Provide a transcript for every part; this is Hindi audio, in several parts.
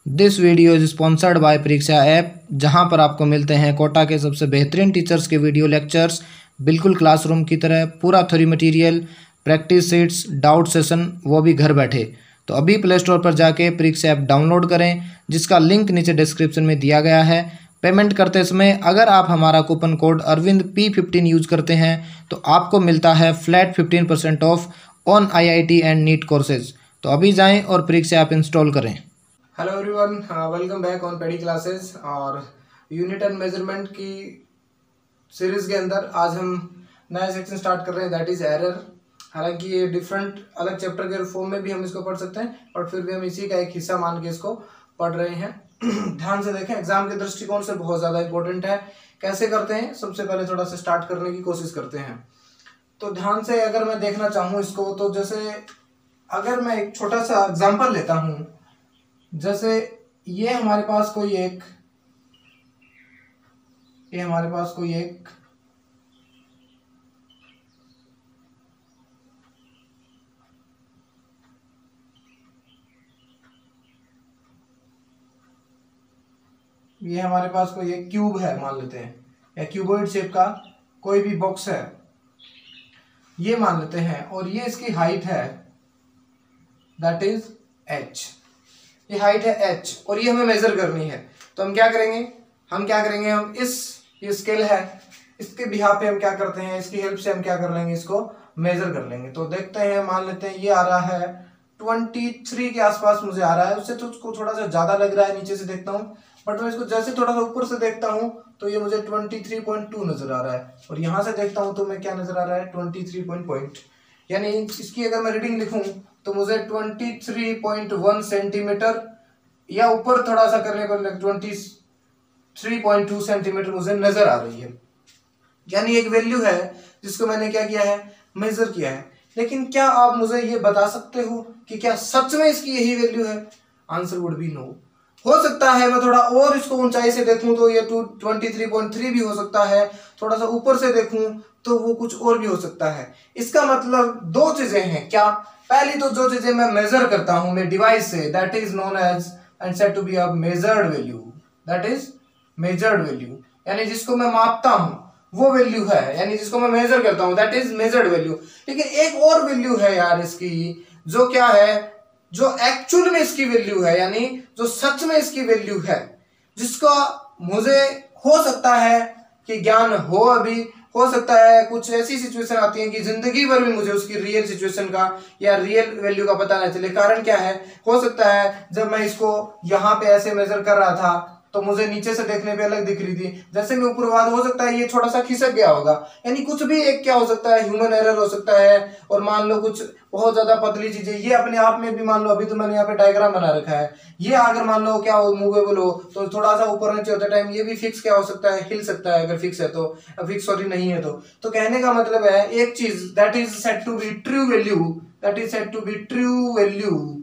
This video is sponsored by परीक्षा ऐप, जहां पर आपको मिलते हैं कोटा के सबसे बेहतरीन टीचर्स के वीडियो लेक्चर्स, बिल्कुल क्लासरूम की तरह, पूरा theory material, practice sheets, doubt session, वो भी घर बैठे। तो अभी प्ले स्टोर पर जाके परीक्षा ऐप डाउनलोड करें, जिसका लिंक नीचे डिस्क्रिप्शन में दिया गया है। पेमेंट करते समय अगर आप हमारा coupon code Arvind P15 use करते हैं तो आपको मिलता है flat 15% off on IIT and NEET courses. तो अभी जाएं और परीक्षा ऐप इंस्टॉल करें। Hello everyone, welcome back on पेडी क्लासेस। और यूनिट एंड मेजरमेंट की सीरीज के अंदर आज हम नया सेक्शन स्टार्ट कर रहे हैं, दैट इज एरर। हालांकि ये डिफरेंट अलग चैप्टर के फॉर्म में भी हम इसको पढ़ सकते हैं, और फिर भी हम इसी का एक हिस्सा मान के इसको पढ़ रहे हैं। ध्यान से देखें, एग्जाम के दृष्टिकोण से बहुत ज़्यादा इंपॉर्टेंट है। कैसे करते हैं, सबसे पहले थोड़ा सा स्टार्ट करने की कोशिश करते हैं। तो ध्यान से अगर मैं देखना चाहूँ इसको, तो जैसे अगर मैं एक छोटा सा एग्जाम्पल लेता हूँ, जैसे ये हमारे पास कोई एक क्यूब है मान लेते हैं, या क्यूबॉइड शेप का कोई भी बॉक्स है, ये मान लेते हैं, और ये इसकी हाइट है, दैट इज h। ये हाइट है h और ये हमें मेजर करनी है। तो हम क्या करेंगे, हम ये स्केल है, इसके बिहाफ पे हम क्या करते हैं, इसकी हेल्प से हम क्या कर लेंगे, इसको मेजर कर लेंगे। तो देखते हैं, मान लेते हैं ये आ रहा है 23 के आसपास मुझे आ रहा है। उससे तो उसको थोड़ा सा ज्यादा लग रहा है, नीचे से देखता हूँ, बट मैं इसको जैसे थोड़ा सा ऊपर से देखता हूँ तो ये मुझे 23.2 नजर आ रहा है, और यहाँ से देखता हूँ तो मैं क्या नजर आ रहा है, 23 पॉइंट। यानी इसकी अगर मैं रीडिंग लिखूं तो मुझे 23.1 सेंटीमीटर, या ऊपर थोड़ा सा करने पर 23.2 सेंटीमीटर मुझे नजर आ रही है। यानी एक वैल्यू है जिसको मैंने क्या किया है, मेजर किया है। लेकिन क्या आप मुझे ये बता सकते हो कि क्या सच में इसकी यही वैल्यू है? Answer would be no. हो सकता है मैं थोड़ा और इसको ऊंचाई से देखूं तो ये 23.3 भी हो सकता है, थोड़ा सा ऊपर से देखूं तो वो कुछ और भी हो सकता है। इसका मतलब दो चीजें हैं। क्या? पहली तो जो चीजें मैं मेजर करता हूं मेरे डिवाइस से, that is known as and said to be a measured value, that is measured value. यानी जिसको मैं मापता हूं वो वैल्यू है, यानी जिसको मैं मेजर करता हूं दैट इज मेजर्ड वैल्यू। लेकिन एक और वैल्यू है यार इसकी, जो क्या है, जो एक्चुअल में इसकी वैल्यू है, यानी जो सच में इसकी वैल्यू है, जिसका मुझे हो सकता है कि ज्ञान हो, अभी हो सकता है कुछ ऐसी सिचुएशन आती है कि जिंदगी भर भी मुझे उसकी रियल सिचुएशन का या रियल वैल्यू का पता ना चले। कारण क्या है, हो सकता है जब मैं इसको यहाँ पे ऐसे मेजर कर रहा था तो मुझे नीचे से देखने पे अलग दिख रही थी, जैसे मैं ऊपर वाद, हो सकता है ये थोड़ा सा खिसक गया होगा। यानी कुछ भी एक क्या हो सकता है, ह्यूमन एरर हो सकता है। और मान लो कुछ बहुत ज्यादा पतली चीजें, ये अपने आप में भी मान लो, अभी तो मैंने यहाँ पे डायग्राम बना रखा है, ये अगर मान लो क्या हो, मूवेबल हो, तो थोड़ा सा ऊपर नीचे होते टाइम ये भी फिक्स क्या हो सकता है, हिल सकता है। अगर फिक्स है तो, फिक्स सॉरी नहीं है तो कहने का मतलब है एक चीज that is said to be true value, that is said to be true value.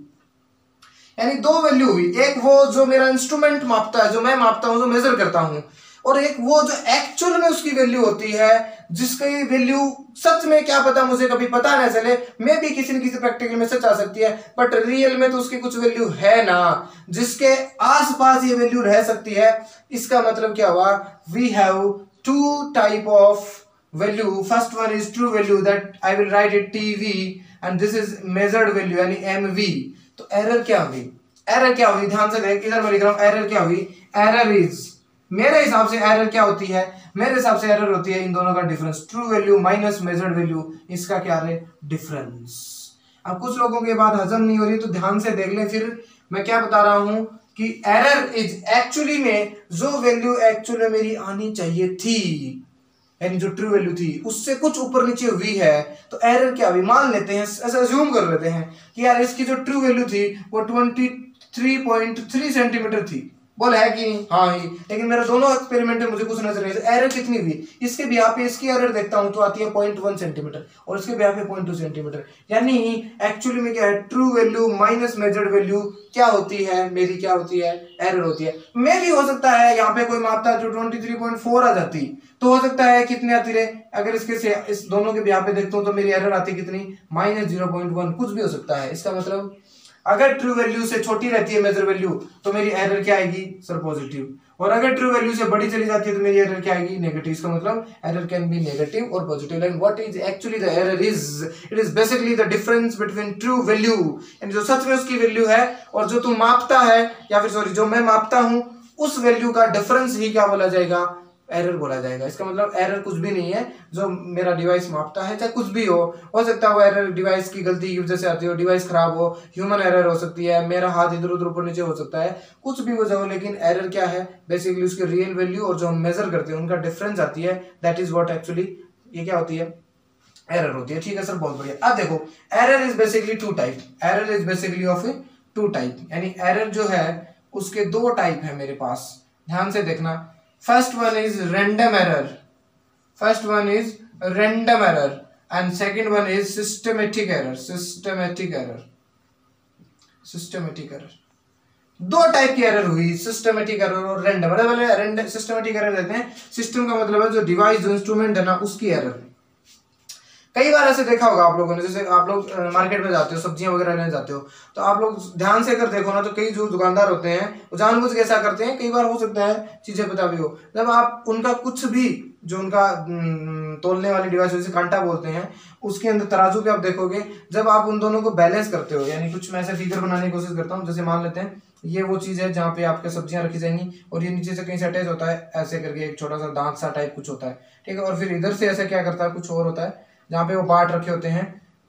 यानी दो वैल्यू हुई, एक वो जो मेरा इंस्ट्रूमेंट मापता है, जो मैं मापता हूं, जो मेजर करता हूं, और एक वो जो एक्चुअल में उसकी वैल्यू होती है, जिसकी वैल्यू सच में क्या पता, मुझे कभी पता ना चले, मे भी किसी न किसी प्रैक्टिकल में सच आ सकती है, बट रियल में तो उसकी कुछ वैल्यू है ना, जिसके आसपास ये वैल्यू रह सकती है। इसका मतलब क्या हुआ, we have two type of value. First one is true value, that I will write it TV, and this is measured value यानी MV। तो एरर क्या हुई, ध्यान से देख, इधर मैं लिख रहा हूं, एरर क्या हुई, एरर इज, मेरे हिसाब से एरर क्या होती है, मेरे हिसाब से एरर होती है इन दोनों का difference, true value minus measured value, इसका क्या है, डिफरेंस। अब कुछ लोगों के बात हजम नहीं हो रही तो ध्यान से देख लें, फिर मैं क्या बता रहा हूं कि एरर इज एक्चुअली में जो वैल्यू एक्चुअली में मेरी आनी चाहिए थी, यानी जो ट्रू वैल्यू थी उससे कुछ ऊपर नीचे हुई है, तो एरर क्या हुई, मान लेते हैं, ऐसा अज्यूम कर लेते हैं कि यार इसकी जो ट्रू वैल्यू थी वो 23.3 सेंटीमीटर थी। बोल है कि नहीं? हाँ ही। लेकिन मेरे दोनों एक्सपेरिमेंट में मुझे कुछ नजर नहीं, एरर कितनी हुई, इसके भी यहाँ पे इसकी एरर देखता हूं तो आती है 0.1 सेंटीमीटर, और इसके भी यहाँ पे 0.2 सेंटीमीटर। यानी एक्चुअली में क्या है, true value minus measured value क्या होती है, मेरी क्या होती है, एरर होती है। मे भी हो सकता है यहाँ पे कोई मापता जो 23.4 आ जाती, तो हो सकता है कितने आती रहे, अगर इसके से इस दोनों के यहाँ पे देखता हूँ तो मेरी एरर आती कितनी, -0.1, कुछ भी हो सकता है। इसका मतलब अगर ट्रू वैल्यू से छोटी रहती है मेजर वैल्यू तो मेरी एरर क्या आएगी सर पॉजिटिव, और अगर ट्रू वैल्यू से बड़ी चली जाती है तो मेरी एरर क्या आएगी नेगेटिव। इसका मतलब एरर कैन बी नेगेटिव और positive. And what is actually the error is, it is basically the difference between true value, यानी जो सच में उसकी वैल्यू है और जो तुम मापता है, या फिर सॉरी जो मैं मापता हूं उस वैल्यू का डिफरेंस ही क्या बोला जाएगा, एरर बोला जाएगा। इसका मतलब एरर कुछ भी नहीं है जो मेरा डिवाइस मापता है, चाहे कुछ भी हो सकता है वो एरर डिवाइस की गलती की वजह से आती हो, डिवाइस खराब हो, ह्यूमन एरर हो सकती है, मेरा हाथ इधर उधर ऊपर नीचे हो सकता है, कुछ भी वजह हो, लेकिन एरर क्या है बेसिकली उसके रियल वैल्यू और जो हम मेजर करते हैं उनका डिफरेंस आती है। दैट इज व्हाट एक्चुअली ये क्या होती है, एरर होती है। ठीक है सर, बहुत बढ़िया। अब देखो error is basically two type, error is basically of two type, यानी एरर जो है उसके दो टाइप है मेरे पास, ध्यान से देखना। First one is random error, first one is random error and second one is systematic error, systematic error, systematic error. दो टाइप की एरर हुई, सिस्टमेटिक एरर और रैंडम एरर। सिस्टमेटिक एरर कहते हैं सिस्टम का मतलब है जो डिवाइस जो इंस्ट्रूमेंट है ना उसकी एरर। कई बार ऐसे देखा होगा आप लोगों ने, जैसे आप लोग मार्केट में जाते हो सब्जियां वगैरह लेने जाते हो तो आप लोग ध्यान से अगर देखो ना तो कई जो दुकानदार होते हैं वो जानबूझ के ऐसा करते हैं, कई बार हो सकता है चीजें पता भी हो, जब आप उनका कुछ भी जो उनका तोलने वाली डिवाइस जैसे कांटा बोलते हैं उसके अंदर तराजू पे आप देखोगे, जब आप उन दोनों को बैलेंस करते हो, यानी कुछ मैं ऐसे फिगर बनाने की कोशिश करता हूँ, जैसे मान लेते हैं ये वो चीज है जहाँ पे आपके सब्जियां रखी जाएंगी और ये नीचे से कहीं से अटैच होता है ऐसे करके एक छोटा सा दांत सा टाइप कुछ होता है, ठीक है, और फिर इधर से ऐसे क्या करता है कुछ और होता है जहाँ पे वो बाट रखे होते हैं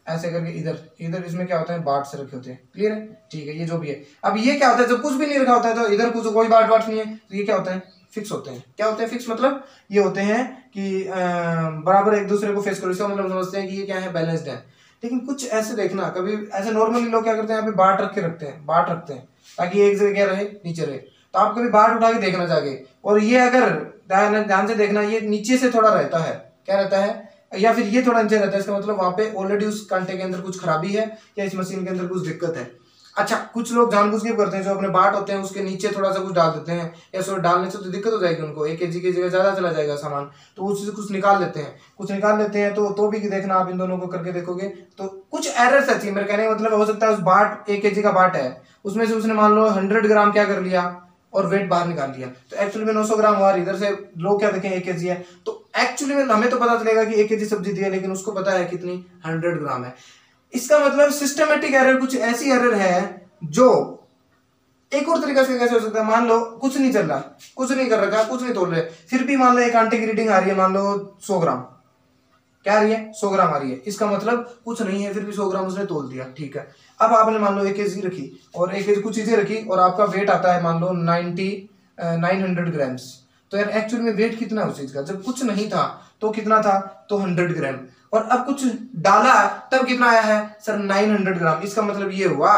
ऐसे करके, इधर इधर इसमें क्या होता है बाट से रखे होते हैं, क्लियर है, ठीक है, ये जो भी है। अब ये क्या होता है जब कुछ भी नहीं रखा होता है तो इधर कुछ कोई बाट नहीं है तो ये क्या होता है फिक्स होते हैं। क्या होते हैं फिक्स, मतलब ये होते हैं कि बराबर एक दूसरे को फेस करो, इसका मतलब समझते हैं कि ये क्या है बैलेंस्ड है। लेकिन कुछ ऐसे देखना, कभी ऐसे नॉर्मली लोग क्या करते हैं यहाँ पे बाट रखते हैं ताकि एक जगह क्या रहे नीचे रहे, तो आप कभी बाट उठा के देखना चाहिए, और ये अगर ध्यान से देखना ये नीचे से थोड़ा रहता है, क्या रहता है, या फिर ये थोड़ा नीचे रहता है, इसका मतलब वहां पे ऑलरेडी उस कांटे के अंदर कुछ खराबी है या इस मशीन के अंदर कुछ दिक्कत है। अच्छा, कुछ लोग जानबूझ के करते हैं, जो अपने बाट होते हैं उसके नीचे थोड़ा सा कुछ डाल देते हैं, या सो डालने से तो दिक्कत हो जाएगी उनको, 1 kg की जगह ज्यादा चला जाएगा सामान, तो उससे कुछ निकाल लेते हैं, तो भी देखना आप इन दोनों को करके देखोगे तो कुछ एरर्स आती है। मेरे कहने का मतलब हो सकता है उस बाट 1 kg का बाट है उसमें से उसने मान लो 100 ग्राम क्या कर लिया और वेट बाहर निकाल दिया, तो एक्चुअली में 900 ग्राम हुआ, इधर से लोग क्या देखें 1 kg है, तो एक्चुअली में हमें तो पता चलेगा कि 1 kg सब्जी दी है, लेकिन उसको पता है कितनी 100 ग्राम है। इसका मतलब सिस्टमेटिक एरर कुछ ऐसी एरर है जो एक और तरीका से कैसे हो सकता है, मान लो कुछ नहीं चल रहा, कुछ नहीं कर रखा, कुछ नहीं तोल रहे, फिर भी मान लो एक आंटे की रीडिंग आ रही है, मान लो 100 ग्राम, क्या आ रही है 100 ग्राम आ रही है, इसका मतलब कुछ नहीं है, फिर भी 100 ग्राम उसने तोल दिया, ठीक है। अब आपने मान लो 1 kg रखी और 1 kg कुछ चीजें रखी और आपका वेट आता है मान लो 900 ग्राम्स, तो यार एक्चुअली में वेट कितना उस चीज का, जब कुछ नहीं था तो कितना था, तो 100 ग्राम, और अब कुछ डाला तब कितना आया है सर 900 ग्राम। इसका मतलब ये हुआ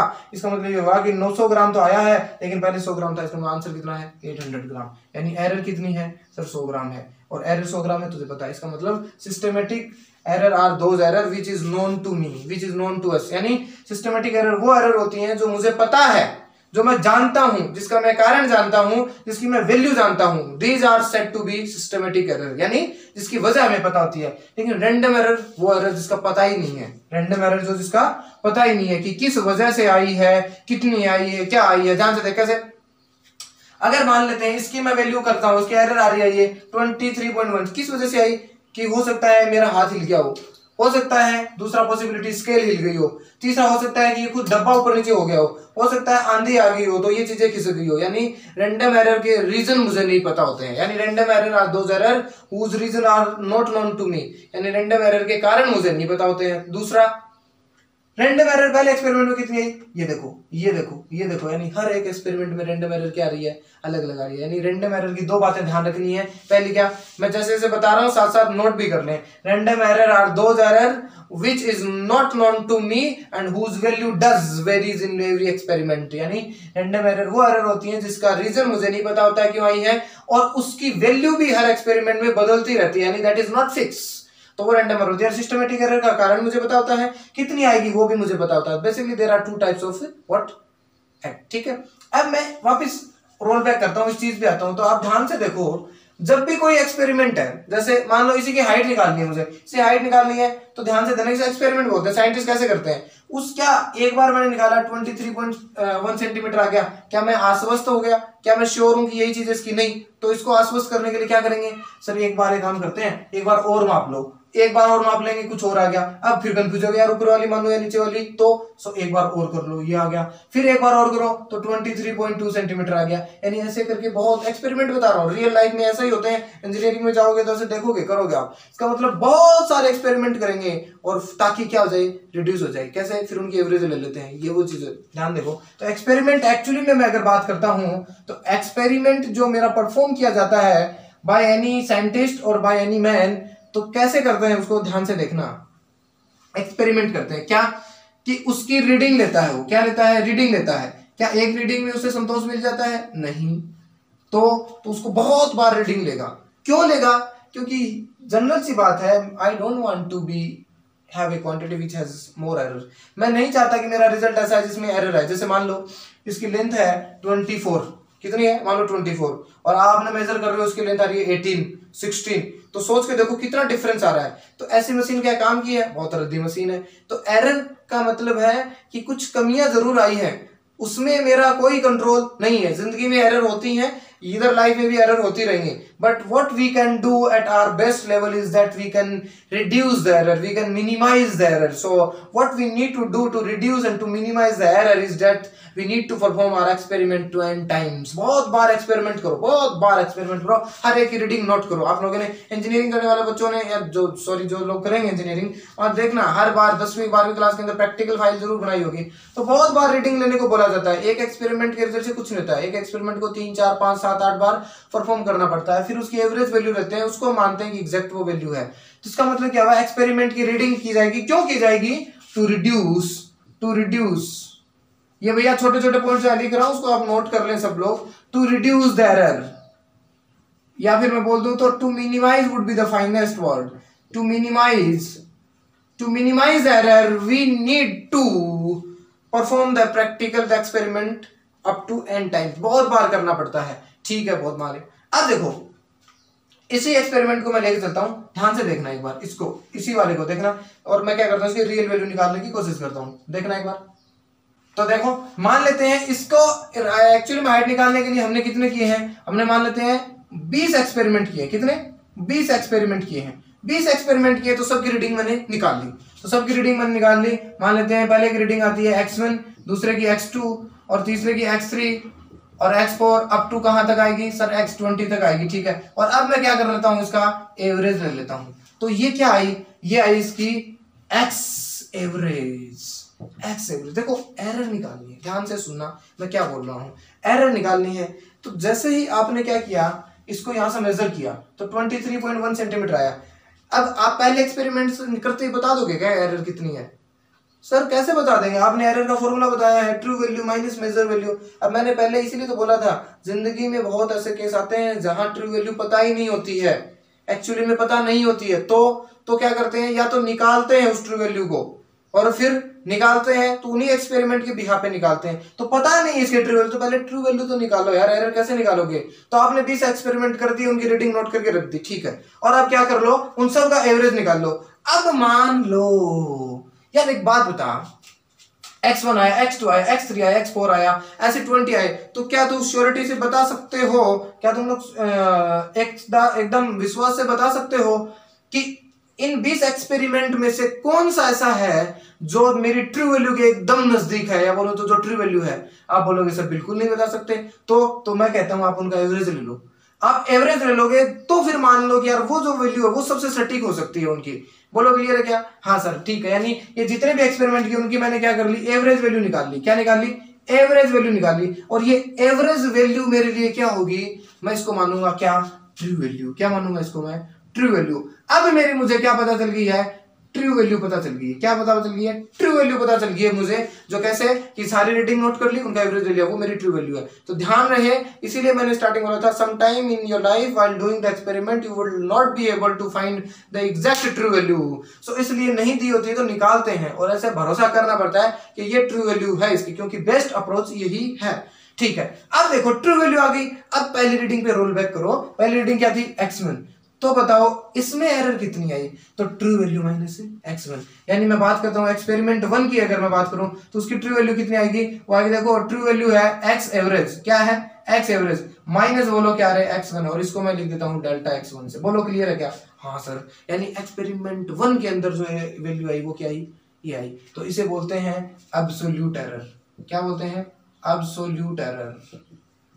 कि 900 ग्राम तो आया है लेकिन पहले 100 ग्राम था, इसका आंसर कितना है 800 ग्राम, यानी एरर कितनी है सर 100 ग्राम है, और एरर 100 ग्राम है तुझे पता है। इसका मतलब systematic error are those error which is known to me, which is known to us, यानी सिस्टमेटिक एरर वो एरर होती हैं जो मुझे पता है, जो मैं जानता हूं, जिसका मैं कारण जानता हूं, जिसकी मैं वैल्यू जानता हूं, these are said to be systematic error, यानी जिसकी वजह हमें पता होती है। लेकिन रैंडम एरर वो एरर जिसका पता ही नहीं है, रैंडम एरर जो जिसका पता ही नहीं है कि किस वजह से आई है, कितनी आई है, क्या आई है, जान से देख कैसे। अगर मान लेते हैं इसकी मैं वैल्यू करता हूं, इसकी एरर आ रही है ये 23.1, किस वजह से आई, कि हो सकता है मेरा हाथ हिल गया हो सकता है दूसरा पॉसिबिलिटी स्केल हिल गई हो, तीसरा हो सकता है कि ये खुद डब्बा ऊपर नीचे हो गया हो सकता है आंधी आ गई हो तो ये चीजें खिसक गई हो, यानी रैंडम एरर के रीजन मुझे नहीं पता होते हैं, यानी random error are those error whose reason are not known to me, यानी रैंडम एरर के कारण मुझे नहीं पता होते हैं। दूसरा रैंडम एरर पहले एक्सपेरिमेंट में कितनी आई, ये देखो, यानी हर एक एक्सपेरिमेंट में रैंडम एरर क्या आ रही है, अलग अलग आ रही है, यानी रैंडम एरर की दो बातें ध्यान रखनी है। पहली क्या, मैं जैसे जैसे बता रहा हूं साथ साथ नोट भी कर लें, random error are those error which is not known to me and whose value does varies in every experiment, यानी रैंडम एरर वो एरर होती है जिसका रीजन मुझे नहीं पता होता है क्यों आई है, और उसकी वैल्यू भी हर एक्सपेरिमेंट में बदलती रहती है, यानी दैट इज नॉट फिक्स, तो वो रैंडम एरर होती है। सिस्टमेटिक एरर का कारण मुझे पता होता है, कितनी आएगी वो भी मुझे पता होता है। Basically there are two types of what act, ठीक है। अब मैं वापस रोल बैक करता हूं, इस चीज पे आता हूं, तो आप ध्यान से देखो जब भी कोई एक्सपेरिमेंट है, जैसे मान लो इसी की हाइट निकालनी है, मुझे इसी हाइट निकालनी है, तो ध्यान से देना, इसे एक्सपेरिमेंट बोलते हैं। साइंटिस्ट कैसे करते हैं, उस क्या एक बार मैंने निकाला 23.1 सेंटीमीटर आ गया, क्या मैं आश्वस्त हो गया, क्या मैं श्योर हूं कि यही चीज इसकी, नहीं। तो इसको आश्वस्त करने के लिए क्या करेंगे, सर एक बार एक काम करते हैं, एक बार और माप लो, एक बार और माप लेंगे, कुछ और आ गया, अब फिर कंफ्यूज हो गया यार ऊपर वाली मान लो या नीचे वाली, तो एक बार और कर लो, ये आ गया, फिर एक बार और करो तो 23.2 सेंटीमीटर आ गया। यानी ऐसे करके बहुत एक्सपेरिमेंट बता रहा हूँ, रियल लाइफ में ऐसा ही होते हैं। इंजीनियरिंग में जाओगे तो ऐसे देखोगे, करोगे आप, इसका मतलब बहुत सारे एक्सपेरिमेंट करेंगे और ताकि क्या हो जाए, रिड्यूस हो जाए। कैसे, फिर उनकी एवरेज ले लेते हैं, ये वो चीज ध्यान देखो। तो एक्सपेरिमेंट एक्चुअली में मैं अगर बात करता हूं तो एक्सपेरिमेंट जो मेरा परफॉर्म किया जाता है बाय एनी साइंटिस्ट और बाय एनी मैन, तो कैसे करते हैं उसको ध्यान से देखना। एक्सपेरिमेंट करते हैं क्या, कि उसकी रीडिंग लेता है, वो क्या लेता है, रीडिंग लेता है। क्या एक रीडिंग में उसे संतोष मिल जाता है, नहीं। तो उसको बहुत बार रीडिंग लेगा। क्यों लेगा, क्योंकि जनरल सी बात है, I don't want to be have a quantity which has more error. मैं नहीं चाहता कि मेरा रिजल्ट ऐसा है जिसमें एरर है। जैसे मान लो इसकी लेंथ है 24, कितनी है, मान लो 24, और आपने मेजर कर रहे हो उसकी लेंथ आ रही है 18, 16, तो सोच के देखो कितना डिफरेंस आ रहा है। तो ऐसी मशीन क्या काम की है, बहुत रद्दी मशीन है। तो एरर का मतलब है कि कुछ कमियां जरूर आई है, उसमें मेरा कोई कंट्रोल नहीं है। जिंदगी में एरर होती है, इधर लाइफ में भी एरर होती रहेंगी, but what we can do at our best level is that we can reduce the error, we can minimize the error. So what we need to do to reduce and to minimize the error is that we need to perform our experiment 20 times. बहुत बार एक्सपेरिमेंट करो, बहुत बार एक्सपेरिमेंट करो, हर एक की रीडिंग नोट करो। आप लोगों ने इंजीनियरिंग करने वाले बच्चों ने, या जो लोग करेंगे इंजीनियरिंग, और देखना हर बार 10वीं 12वीं क्लास के अंदर प्रैक्टिकल फाइल जरूर बनाई होगी, तो बहुत बार रीडिंग लेने को बोला जाता है। एक एक्सपेरिमेंट के रिजल्ट से कुछ नहीं होता है, एक एक्सपेरिमेंट को 3 4 5 7 8 बार परफॉर्म करना पड़ता है, फिर उसकी एवरेज वैल्यू रहते हैं, उसको मानते हैं कि एग्जैक्ट वो वैल्यू है। तो इसका मतलब क्या हुआ, एक्सपेरिमेंट की रीडिंग की जाएगी, क्यों की जाएगी, टू रिड्यूस। ये भैया छोटे छोटे पॉइंट्स लिख रहा हूं, उसको आप नोट कर लें सब लोग, टू रिड्यूस द एरर, या फिर मैं बोल दूं तो to minimise would be the finest word. To minimise error we need to perform the practical the experiment up to n times. बहुत बार करना पड़ता है, ठीक है, बहुत बार। अब देखो इसी एक्सपेरिमेंट को मैं लेके चलता हूं, ध्यान से देखना एक बार, इसको इसी वाले को देखना, और मैं क्या करता हूं, इसकी रियल वैल्यू निकालने की कोशिश करता हूं, देखना एक बार। तो देखो मान लेते हैं इसको एक्चुअली में हाइट निकालने के लिए हमने कितने किए हैं, हमने मान लेते हैं 20 एक्सपेरिमेंट किए। कितने, 20 एक्सपेरिमेंट किए हैं। 20 एक्सपेरिमेंट किए तो सबकी रीडिंग मैंने निकाल ली। तो सबकी रीडिंग मैंने निकाल ली, मान लेते हैं पहले की रीडिंग आती है x1, दूसरे की x2, और तीसरे की x3 और x4, अप टू कहां तक आएगी, सर x20 तक आएगी, ठीक है। और अब मैं क्या कर लेता हूं, इसका एवरेज ले लेता हूं। तो ये क्या आई, ये आई इसकी x एवरेज। देखो एरर निकालनी है, ध्यान से सुनना मैं क्या बोल रहा हूं, एरर निकालनी है। तो जैसे ही आपने क्या किया, इसको यहां से मेजर किया तो 23.1 सेंटीमीटर आया। अब आप पहले एक्सपेरिमेंट करते ही बता दोगे क्या एरर कितनी है, सर कैसे बता देंगे, आपने एरर का फॉर्मूला बताया है, true value minus measure value. अब मैंने पहले इसीलिए तो बोला था, जिंदगी में बहुत ऐसे केस आते हैं जहां ट्रू वैल्यू पता ही नहीं होती है, एक्चुअली में पता नहीं होती है। तो क्या करते हैं, या तो निकालते हैं उस ट्रू वैल्यू को, और फिर निकालते हैं तो उन्हीं एक्सपेरिमेंट के बिहाफ पे निकालते हैं। तो पता नहीं इसके ट्रू वैल्यू, तो पहले ट्रू वैल्यू तो निकालो यार, एरर कैसे निकालोगे। तो आपने 20 एक्सपेरिमेंट कर दिए, उनकी रीडिंग नोट करके रख दी, ठीक है। और अब क्या कर लो, उन सब का एवरेज निकाल लो। अब मान लो यार एक बात बता, x1 आया, x2 आया, x3 आया, x4 आया, ऐसे 20 आए, तो क्या तुम श्योरिटी से बता सकते हो, क्या तुम लोग एकदम विश्वास से बता सकते हो कि इन 20 एक्सपेरिमेंट में से कौन सा ऐसा है जो मेरी ट्रू वैल्यू के एकदम नजदीक है, या बोलो तो जो ट्रू वैल्यू है। आप बोलोगे सर बिल्कुल नहीं बता सकते, तो मैं कहता हूं आप उनका एवरेज ले लो। आप एवरेज ले लोगे तो फिर मान लो कि यार वो जो वैल्यू है वो सबसे सटीक हो सकती है उनकी। बोलो क्लियर है क्या, हाँ सर ठीक है। यानी ये जितने भी एक्सपेरिमेंट किए उनकी मैंने क्या कर ली, एवरेज वैल्यू निकाल ली। क्या निकाल ली, एवरेज वैल्यू निकाल ली। और ये एवरेज वैल्यू मेरे लिए क्या होगी, मैं इसको मानूंगा क्या, ट्रू वैल्यू। क्या मानूंगा इसको मैं, ट्रू वैल्यू। अब मेरी मुझे क्या पता चल गई है, ट्रू वैल्यू पता चल गई है। क्या पता चल गई है, ट्रू वैल्यू पता चल गई है मुझे, जो कैसे कि सारी रीडिंग नोट कर ली, उनका एवरेज ले लिया, वो मेरी ट्रू वैल्यू है। तो ध्यान रहे, इसीलिए मैंने स्टार्टिंग बोला था, some time in your life while doing the experiment you will not be able to find the exact true value. So इसलिए नहीं दी होती है तो निकालते हैं, और ऐसे भरोसा करना पड़ता है कि ये ट्रू वैल्यू है इसकी, क्योंकि बेस्ट अप्रोच यही है। ठीक है, अब देखो ट्रू वैल्यू आ गई। अब पहली रीडिंग पे रोल बैक करो। पहली रीडिंग क्या थी? x1। तो बताओ इसमें एरर कितनी आई? तो ट्रू वैल्यू माइनस x1। यानी मैं बात करता हूं एक्सपेरिमेंट 1 की, अगर मैं बात करूं तो उसकी ट्रू वैल्यू कितनी आएगी? वो आएगी, देखो ट्रू वैल्यू है x एवरेज। क्या है? x एवरेज माइनस बोलो क्या रहे? x1। और इसको मैं लिख देता हूं डेल्टा x1 से। बोलो क्लियर है क्या? हाँ सर। यानी एक्सपेरिमेंट 1 के अंदर जो है वैल्यू आई वो क्या आई? ये आई। तो इसे बोलते हैं एब्सोल्यूट एरर। क्या बोलते हैं? Absolute error.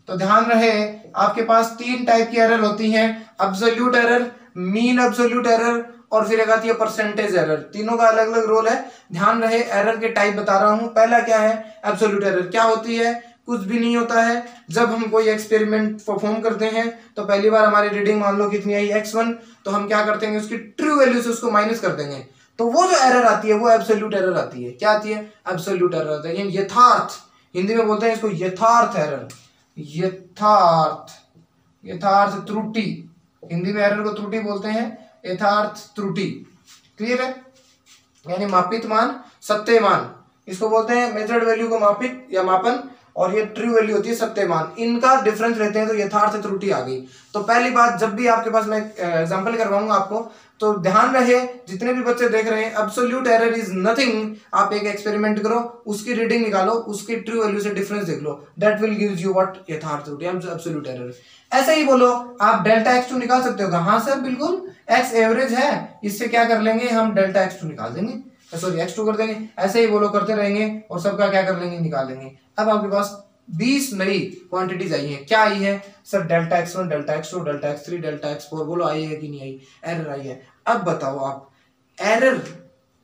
तो ध्यान रहे आपके पास 3 टाइप की एरर होती हैं, absolute error, mean absolute error और फिर एक आती है परसेंटेज एरर। तीनों का अलग अलग रोल है। ध्यान रहे एरर के टाइप बता रहा हूं। पहला क्या है? Absolute error. क्या होती है? कुछ भी नहीं होता है। जब हम कोई एक्सपेरिमेंट परफॉर्म करते हैं तो पहली बार हमारी रीडिंग मान लो कितनी आई? x1। तो हम क्या करते हैं? उसकी ट्रू वैल्यू से उसको माइनस कर देंगे। तो वो जो एरर आती है वो एब्सोल्यूट एरर आती है। क्या आती है? एब्सोल्यूट एरर आती है। यथार्थ, हिंदी में बोलते हैं इसको यथार्थ एरर। यथार्थ त्रुटि, हिंदी में एरर को त्रुटि बोलते हैं, यथार्थ त्रुटि। क्लियर है? यानी मापित मान, सत्य मान, इसको बोलते हैं मेजर्ड वैल्यू को मापित या मापन, और ये ट्रू वैल्यू होती है सत्य मान। इनका डिफरेंस रहते हैं तो यथार्थ त्रुटि आ गई। तो पहली बात, जब भी आपके पास मैं एग्जांपल करवाऊंगा आपको, तो ध्यान रहे जितने भी बच्चे देख रहे हैं, एब्सोल्यूट एरर इज नथिंग। आप एक एक्सपेरिमेंट करो, उसकी रीडिंग निकालो, उसकी ट्रू वैल्यू से डिफरेंस देख लो, that will gives you what? यथार्थ त्रुटि, एब्सोल्यूट एरर। ऐसे ही बोलो आप डेल्टा x2 निकाल सकते हो। हाँ सर बिल्कुल, x एवरेज है, इससे क्या कर लेंगे हम? डेल्टा x2 निकाल देंगे, सॉरी x2 कर देंगे। ऐसे ही बोलो करते रहेंगे और सबका क्या कर लेंगे? निकाल लेंगे। अब आपके पास 20 नई क्वांटिटीज आई हैं। क्या आई है? Sir delta x1, delta x2, delta x3, delta x4। बोलो आई है कि नहीं आई? एरर आई है। अब बताओ आप, एरर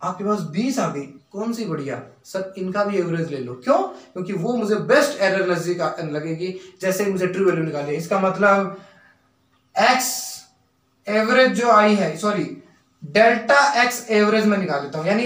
आपके पास 20 आ गई, कौन सी बढ़िया? सर इनका भी एवरेज ले लो। क्यों? क्योंकि वो मुझे बेस्ट एरर नजदीक लगेगी जैसे मुझे ट्रू वैल्यू निकाली। इसका मतलब x एवरेज जो आई है, सॉरी डेल्टा x एवरेज में निकाल लेता हूं। यानी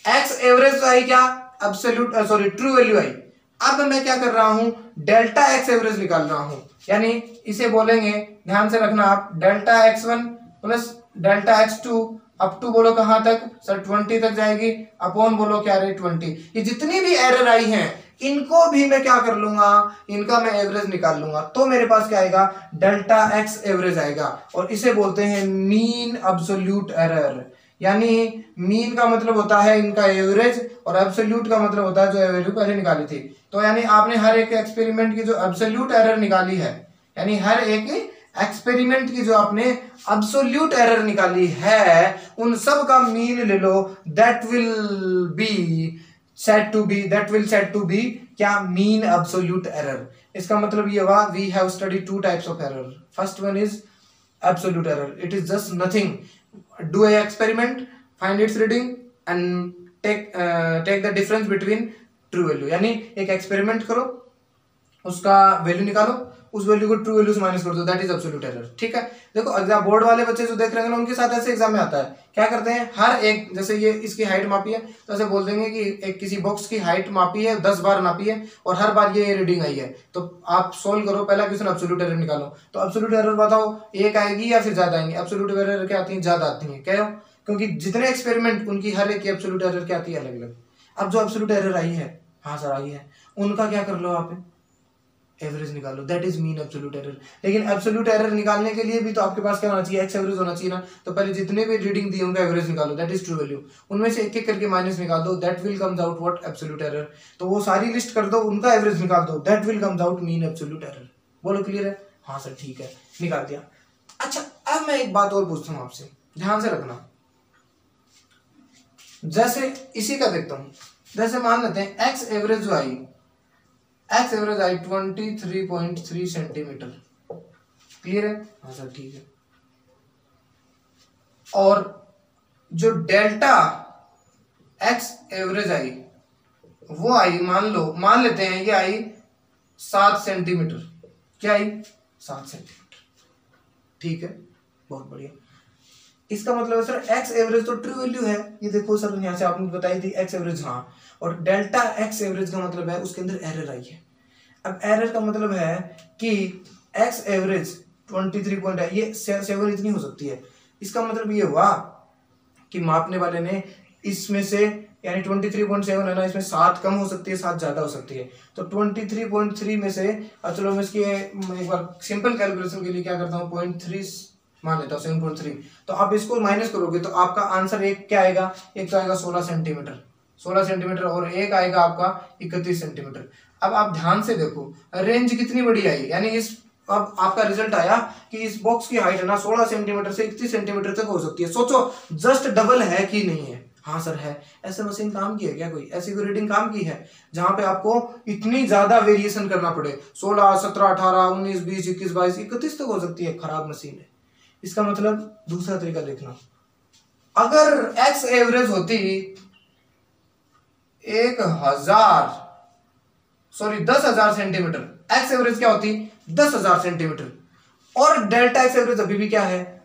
x एवरेज तो आई क्या? एब्सोल्यूट सॉरी ट्रू वैल्यू आई। अब मैं क्या कर रहा हूं? डेल्टा x एवरेज निकाल रहा हूं। यानी इसे बोलेंगे, ध्यान से रखना आप, delta x1 plus delta x2 up to बोलो कहां तक? सर 20 तक जाएगी, अपॉन बोलो क्या रहे? 20। ये जितनी भी एरर आई हैं इनको भी मैं क्या कर लूंगा? इनका मैं एवरेज निकाल लूंगा। तो मेरे पास क्या आएगा? डेल्टा x एवरेज आएगा। और इसे बोलते हैं मीन एब्सोल्यूट एरर। यानी मीन का मतलब होता है इनका एवरेज, और एब्सोल्यूट का मतलब होता है जो वैल्यू पहले निकाली थी। तो यानी आपने हर एक एक्सपेरिमेंट की जो एब्सोल्यूट एरर निकाली है, यानी हर एक एक्सपेरिमेंट की जो आपने एब्सोल्यूट एरर निकाली है, उन सब का मीन ले लो। That will set to be क्या? Mean absolute error. इसका मतलब ये हुआ, we have studied 2 types of error. First one is absolute error. It is just nothing, do a experiment, find its reading and take the difference between true value। यानी एक एक्सपेरिमेंट करो, उसका वैल्यू निकालो, उस वैल्यू को ट्रू वैल्यू से माइनस कर दो, दैट इज एब्सोल्यूट एरर। ठीक है? देखो एग्जाम बोर्ड वाले बच्चे जो देख रहे हैं ना, उनके साथ ऐसे एग्जाम में आता है। क्या करते हैं? हर एक, जैसे ये इसकी हाइट मापी है तो ऐसे बोल देंगे कि एक किसी बॉक्स की हाइट मापी है, 10 बार नापी है और हर बार ये रीडिंग आई है। तो आप सोल्व करो, पहला क्वेश्चन एब्सोल्यूट एरर निकालो। तो एब्सोल्यूट एरर बताओ, एक आएगी या फिर ज्यादा आएंगे? एब्सोल्यूट एरर क्या आती है? ज्यादा आती है। क्या? क्योंकि जितने एक्सपेरिमेंट, उनकी हर एक की एब्सोल्यूट एरर क्या आती है? अलग अलग। अब जो एब्सोल्यूट एरर आई है, हाँ सर आई है, उनका क्या कर लो आप? एवरेज निकालो, that is mean absolute error. लेकिन एब्सोल्यूट एरर निकालने के लिए भी तो आपके पास क्या होना चाहिए? एक्स एवरेज होना चाहिए ना। तो पहले जितने भी रीडिंग दी उनका एवरेज निकालो, दैट इज ट्रू वैल्यू। उनमें से एक एक करके माइनस निकाल दो, that will comes out what? Absolute error. तो वो सारी लिस्ट कर दो, उनका एवरेज निकाल दो, that will comes out mean absolute error. बोलो क्लियर है? हाँ सर ठीक है, निकाल दिया। अच्छा अब मैं एक बात और पूछता हूँ आपसे, ध्यान से रखना। जैसे इसी का देखता हूं, जैसे मान लेते हैं एक्स एवरेज जो I, X average I 23.3 centimetre. Clear है? हाँ सर ठीक है। और जो डेल्टा एक्स एवरेज आई वो आई, मान लेते हैं ये आई 7 सेंटीमीटर। क्या आई? 7 सेंटीमीटर। ठीक है, बहुत बढ़िया। इसका मतलब है सर एक्स एवरेज तो ट्रू वैल्यू है, ये देखो सर यहां से आपने बताई थी एक्स एवरेज, हाँ। और डेल्टा एक्स एवरेज का मतलब है उसके अंदर एरर आई है। अब एरर का मतलब है कि एक्स एवरेज 23 पॉइंट है, ये 7 इतनी हो सकती है। इसका मतलब ये हुआ कि मापने वाले ने इसमें से यानी 23.7 है ना, इसमें 7 कम हो सकती है, 7 ज्यादा हो सकती है। तो 23.3 में से चलो मैं इसकी एक बार सिंपल कैलकुलेशन के लिए क्या करता हूँ, 0.3 मान लेता हूँ, 7.3। तो आप इसको माइनस करोगे तो आपका आंसर एक क्या आएगा, एक तो आएगा 16 सेंटीमीटर, 16 सेंटीमीटर, और एक आएगा आपका 31 सेंटीमीटर। अब आप ध्यान से देखो रेंज कितनी बड़ी आई, यानी इस अब आपका रिजल्ट आया कि इस बॉक्स की हाइट है ना 16 सेंटीमीटर से 31 सेंटीमीटर तक हो सकती है। सोचो जस्ट डबल है कि नहीं है। हाँ सर है। ऐसे मशीन काम की है क्या, कोई ऐसी कोई रीडिंग काम की है जहां पे आपको इतनी ज्यादा वेरिएशन करना पड़े, 16 17 18 19 20 21 22 31 तक हो सकती है। खराब मशीन है। इसका मतलब दूसरा तरीका देखना, अगर एक्स एवरेज होती 10,000 सेंटीमीटर, एक्स एवरेज क्या होती 10,000 सेंटीमीटर, और डेल्टा एक्स एवरेज अभी भी क्या है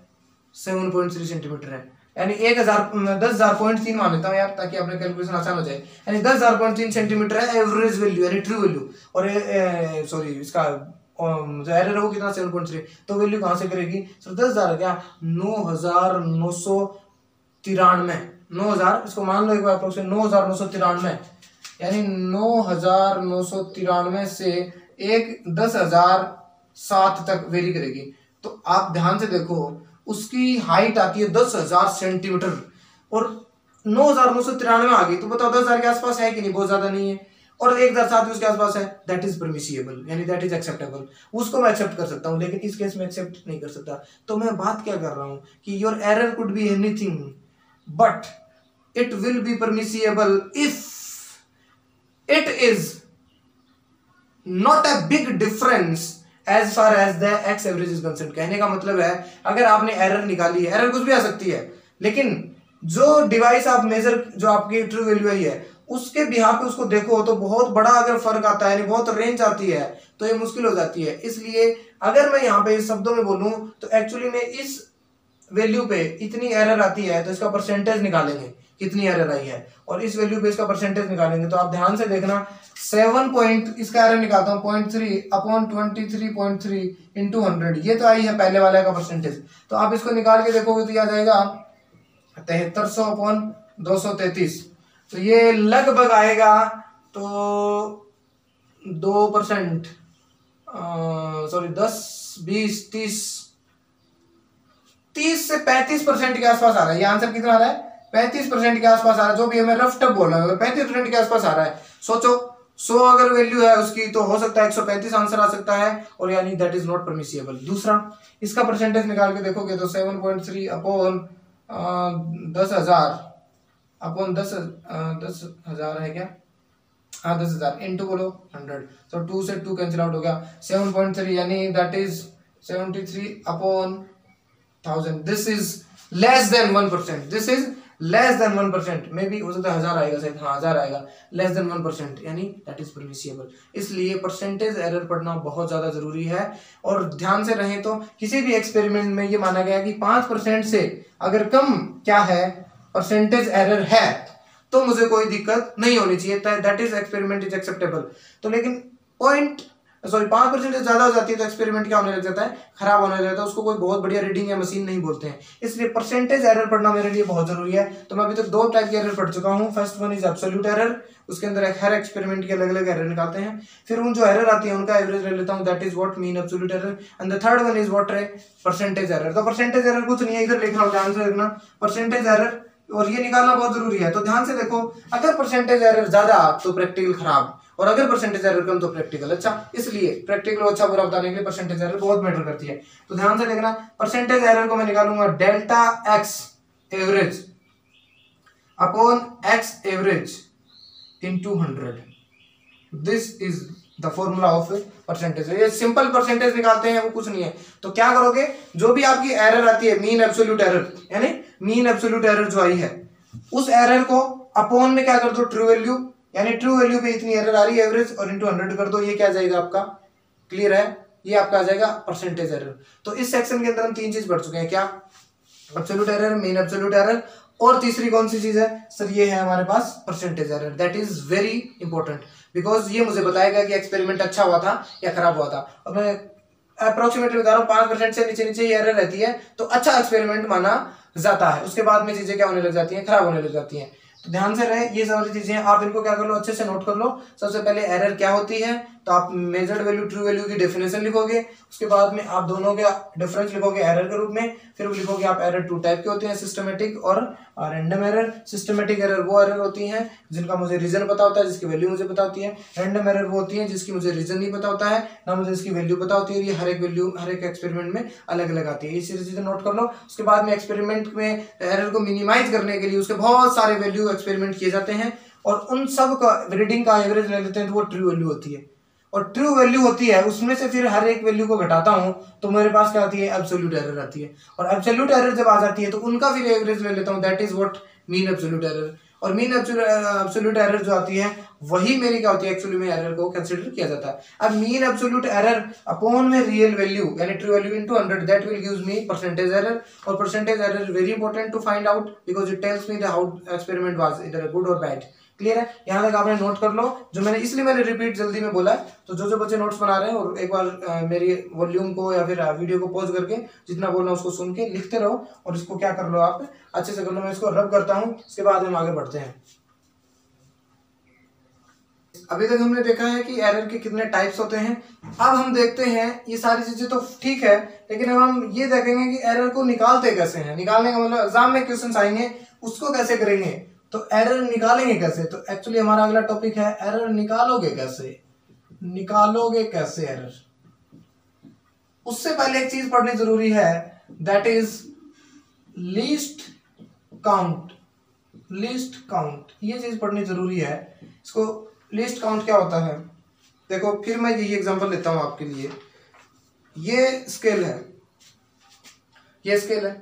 7.3 सेंटीमीटर है, यानी 10,000.3 मान लेता हूं यार ताकि अपने कैलकुलेशन आसान हो जाए, यानी 10,000.3 सेंटीमीटर है एवरेज वैल्यू यानी ट्रू वैल्यू, और सॉरी इसका जो एरर है वो कितना 7.3, तो वैल्यू कहां से करेगी सर 10,000 क्या 9,993, 9,000 इसको मान लो एक बार अप्रोक्सीमेट 9,993, यानी 9,993 से एक 10,007 तक वेरी करेगी। तो आप ध्यान से देखो उसकी हाइट आती है 10,000 सेंटीमीटर और 9,993 आ गई, तो बताओ 10,000 के आसपास है कि नहीं, बहुत ज्यादा नहीं है, और 1,007 भी उसके आसपास है, दैट इज परमिसिबल, यानी दैट इज एक्सेप्टेबल, उसको मैं एक्सेप्ट कर सकता हूं, लेकिन इस केस में एक्सेप्ट नहीं कर सकता। तो मैं बात क्या कर रहा हूं कि your error could be anything but it will be permissible if it is not a big difference as far as the X average is concern. कहने का मतलब है अगर आपने एरर निकाली है, एरर कुछ भी आ सकती है, लेकिन जो डिवाइस आप मेजर जो आपकी ट्रू वैल्यू है उसके बिहार पे उसको देखो तो बहुत बड़ा अगर फर्क आता है, बहुत रेंज आती है, तो ये मुश्किल हो जाती है। इसलिए अगर मैं यहाँ पे इस शब्दों में बोलूं तो एक्चुअली में इस वैल्यू पे इतनी एरर आती है तो इसका परसेंटेज निकालेंगे कितनी एरर आई है, और इस वैल्यू पे इसका परसेंटेज निकालेंगे। तो आप ध्यान से देखना 7 पॉइंट इसका एरर निकालता हूँ 0.3/23.3 इंटू 100, ये तो आई है पहले वाले का परसेंटेज। तो आप इसको निकाल के देखोगे तो आ जाएगा 7300/233, तो ये लगभग आएगा तो 2%, सॉरी 10 20 30 से 35% के आसपास आ रहा है। ये आंसर कितना आ रहा है 35% के आसपास आ रहा है, जो भी हमें रफ टफ बोलना है, अगर 35% के आसपास आ रहा है। सोचो 100 अगर वैल्यू है उसकी तो हो सकता है 135 आंसर आ सकता है, और यानी दैट इज नॉट परमिसिबल। दूसरा इसका परसेंटेज निकाल के देखोगे तो 7.3/10,000 है क्या, हाँ 10,000 इंटू बोलो 100, तो 2 से 2 कैंसिल आउट हो गया, 7.3 यानी that is 73/1000। This is less than 1%, this is less than 1%, may be हो सकता है 1000 आएगा शायद, हाँ 1000 आएगा, लेस देन 1%, यानी दैट इज परमिसिबल। इसलिए परसेंटेज एरर पढ़ना बहुत ज्यादा जरूरी है। और ध्यान से रहें तो किसी भी एक्सपेरिमेंट में ये माना गया कि 5% से अगर कम क्या है परसेंटेज एरर है तो मुझे कोई दिक्कत नहीं होनी चाहिए, that is experiment is acceptable. तो लेकिन 5% से ज्यादा हो जाती है तो एक्सपेरिमेंट क्या होने लग जाता है, खराब होने लग जाता है, उसको कोई बहुत बढ़िया रीडिंग या मशीन नहीं बोलते हैं। इसलिए परसेंटेज एरर पढ़ना मेरे लिए बहुत जरूरी है। तो मैं अभी तक 2 टाइप के एरर पढ़ चुका हूँ। First one is absolute error, उसके अंदर हर एक्सपेरिमेंट के अलग अलग एरर निकालते हैं, फिर उन जो एरर आती है उनका एवरेज ले लेता हूँ, that is what mean absolute error, and the third one is what है परसेंटेज एरर। तो परसेंटेज एरर कुछ नहीं है, इधर लिख रहा हूँ, ध्यान से देखना परसेंटेज एरर, और ये निकालना बहुत जरूरी है। तो ध्यान से देखो अगर परसेंटेज एरर ज्यादा तो प्रैक्टिकल खराब, और अगर परसेंटेज एरर कम तो प्रैक्टिकल अच्छा। इसलिए प्रैक्टिकल अच्छा बुरा बताने के लिए परसेंटेज एरर बहुत मैटर करती है। तो ध्यान से देखना परसेंटेज एरर को मैं निकालूंगा delta x average upon x average into 100, this is the formula of percentage. ये सिंपल परसेंटेज निकालते हैं, वो कुछ नहीं है। तो क्या करोगे, जो भी आपकी एरर आती है मीन एब्सोल्यूट एरर, यानी मीन एब्सोल्यूट एरर जो आई है उस एरर को अपॉन में क्या कर दो ट्रू वैल्यू, यानी ट्रू वैल्यू पे इतनी एरर आ रही है एवरेज, और इनटू 100 कर दो, ये क्या जाएगा आपका, क्लियर है, ये आपका आ जाएगा परसेंटेज एरर। तो इस सेक्शन के अंदर हम 3 चीज पढ़ चुके हैं, क्या absolute error, mean absolute error, और तीसरी कौन सी चीज है सर, ये है हमारे पास percentage error. That is very important because ये मुझे बताएगा कि एक्सपेरिमेंट अच्छा हुआ था या खराब हुआ था। और मैं अप्रोक्सीमेटली बता रहा हूँ 5% से नीचे नीचे ये एरर रहती है तो अच्छा एक्सपेरिमेंट माना जाता है, उसके बाद में चीजें क्या होने लग जाती हैं, खराब होने लग जाती हैं। तो ध्यान से रहे, ये सारी चीजें आप इनको क्या कर लो, अच्छे से नोट कर लो। सबसे पहले एरर क्या होती है, तो आप मेजर्ड वैल्यू ट्रू वैल्यू की डेफिनेशन लिखोगे, उसके बाद में आप दोनों का डिफरेंस लिखोगे एरर के रूप में, फिर लिखोगे आप एरर 2 टाइप के होते हैं, सिस्टमेटिक और रैंडम एरर। सिस्टमेटिक एरर वो एरर होती हैं जिनका मुझे रीजन पता होता है, जिसकी वैल्यू मुझे पता होती है। रैंडम एरर वो होती है जिसकी मुझे रीजन नहीं पता होता है, ना मुझे इसकी वैल्यू पता होती है, ये हर एक वैल्यू हर एक एक्सपेरिमेंट में अलग अलग आती है। ये सारी चीजें नोट कर लो। उसके बाद में एक्सपेरिमेंट में एरर को मिनिमाइज करने के लिए उसके बहुत सारे वैल्यू एक्सपेरिमेंट किए जाते हैं और उन सब का रीडिंग का एवरेज ले लेते हैं, तो वो ट्रू वैल्यू होती है। और ट्रू वैल्यू होती है उसमें से फिर हर एक वैल्यू को घटाता हूं तो मेरे पास क्या आती है, एब्सोल्यूट एरर आती है। और एब्सोल्यूट एरर जब आ जाती है तो उनका फिर एवरेज ले लेता हूं, that is what mean absolute error. और मीन एब्सोल्यूट एरर जो आती है वही मेरी क्या होती है, एक्चुअली में एरर को कंसीडर किया जाता है। अब मीन एब्सोल्यूट एरर अपॉन में रियल वैल्यू यानी true value into 100, that will gives me percentage error. और percentage error is very important to find out because it tells me the how experiment was either good or bad. Clear है, यहां तक आपने नोट कर लो। जो मैंने इसलिए मैंने रिपीट जल्दी में बोला है, तो जो बच्चे नोट्स बना रहे हैं और एक बार मेरी वॉल्यूम को या फिर वीडियो को पॉज करके जितना बोलना उसको सुन के लिखते रहो और इसको क्या कर लो, आप अच्छे से कर लो। मैं इसको रब करता हूं, इसके बाद हम आगे बढ़ते हैं। अभी तक हमने देखा है कि एरर के कितने टाइप्स होते हैं। अब हम देखते हैं, ये सारी चीजें तो ठीक है, लेकिन अब हम ये देखेंगे कि एरर को निकालते कैसे हैं। निकालने का मतलब एग्जाम में क्वेश्चंस आएंगे उसको कैसे करेंगे, तो एरर निकालेंगे कैसे। तो एक्चुअली हमारा अगला टॉपिक है एरर निकालोगे कैसे, निकालोगे कैसे एरर। उससे पहले एक चीज पढ़नी जरूरी है, that is least count. Least count ये चीज पढ़नी जरूरी है। इसको लीस्ट काउंट क्या होता है, देखो फिर मैं यही एग्जांपल लेता हूं आपके लिए। ये स्केल है, ये स्केल है,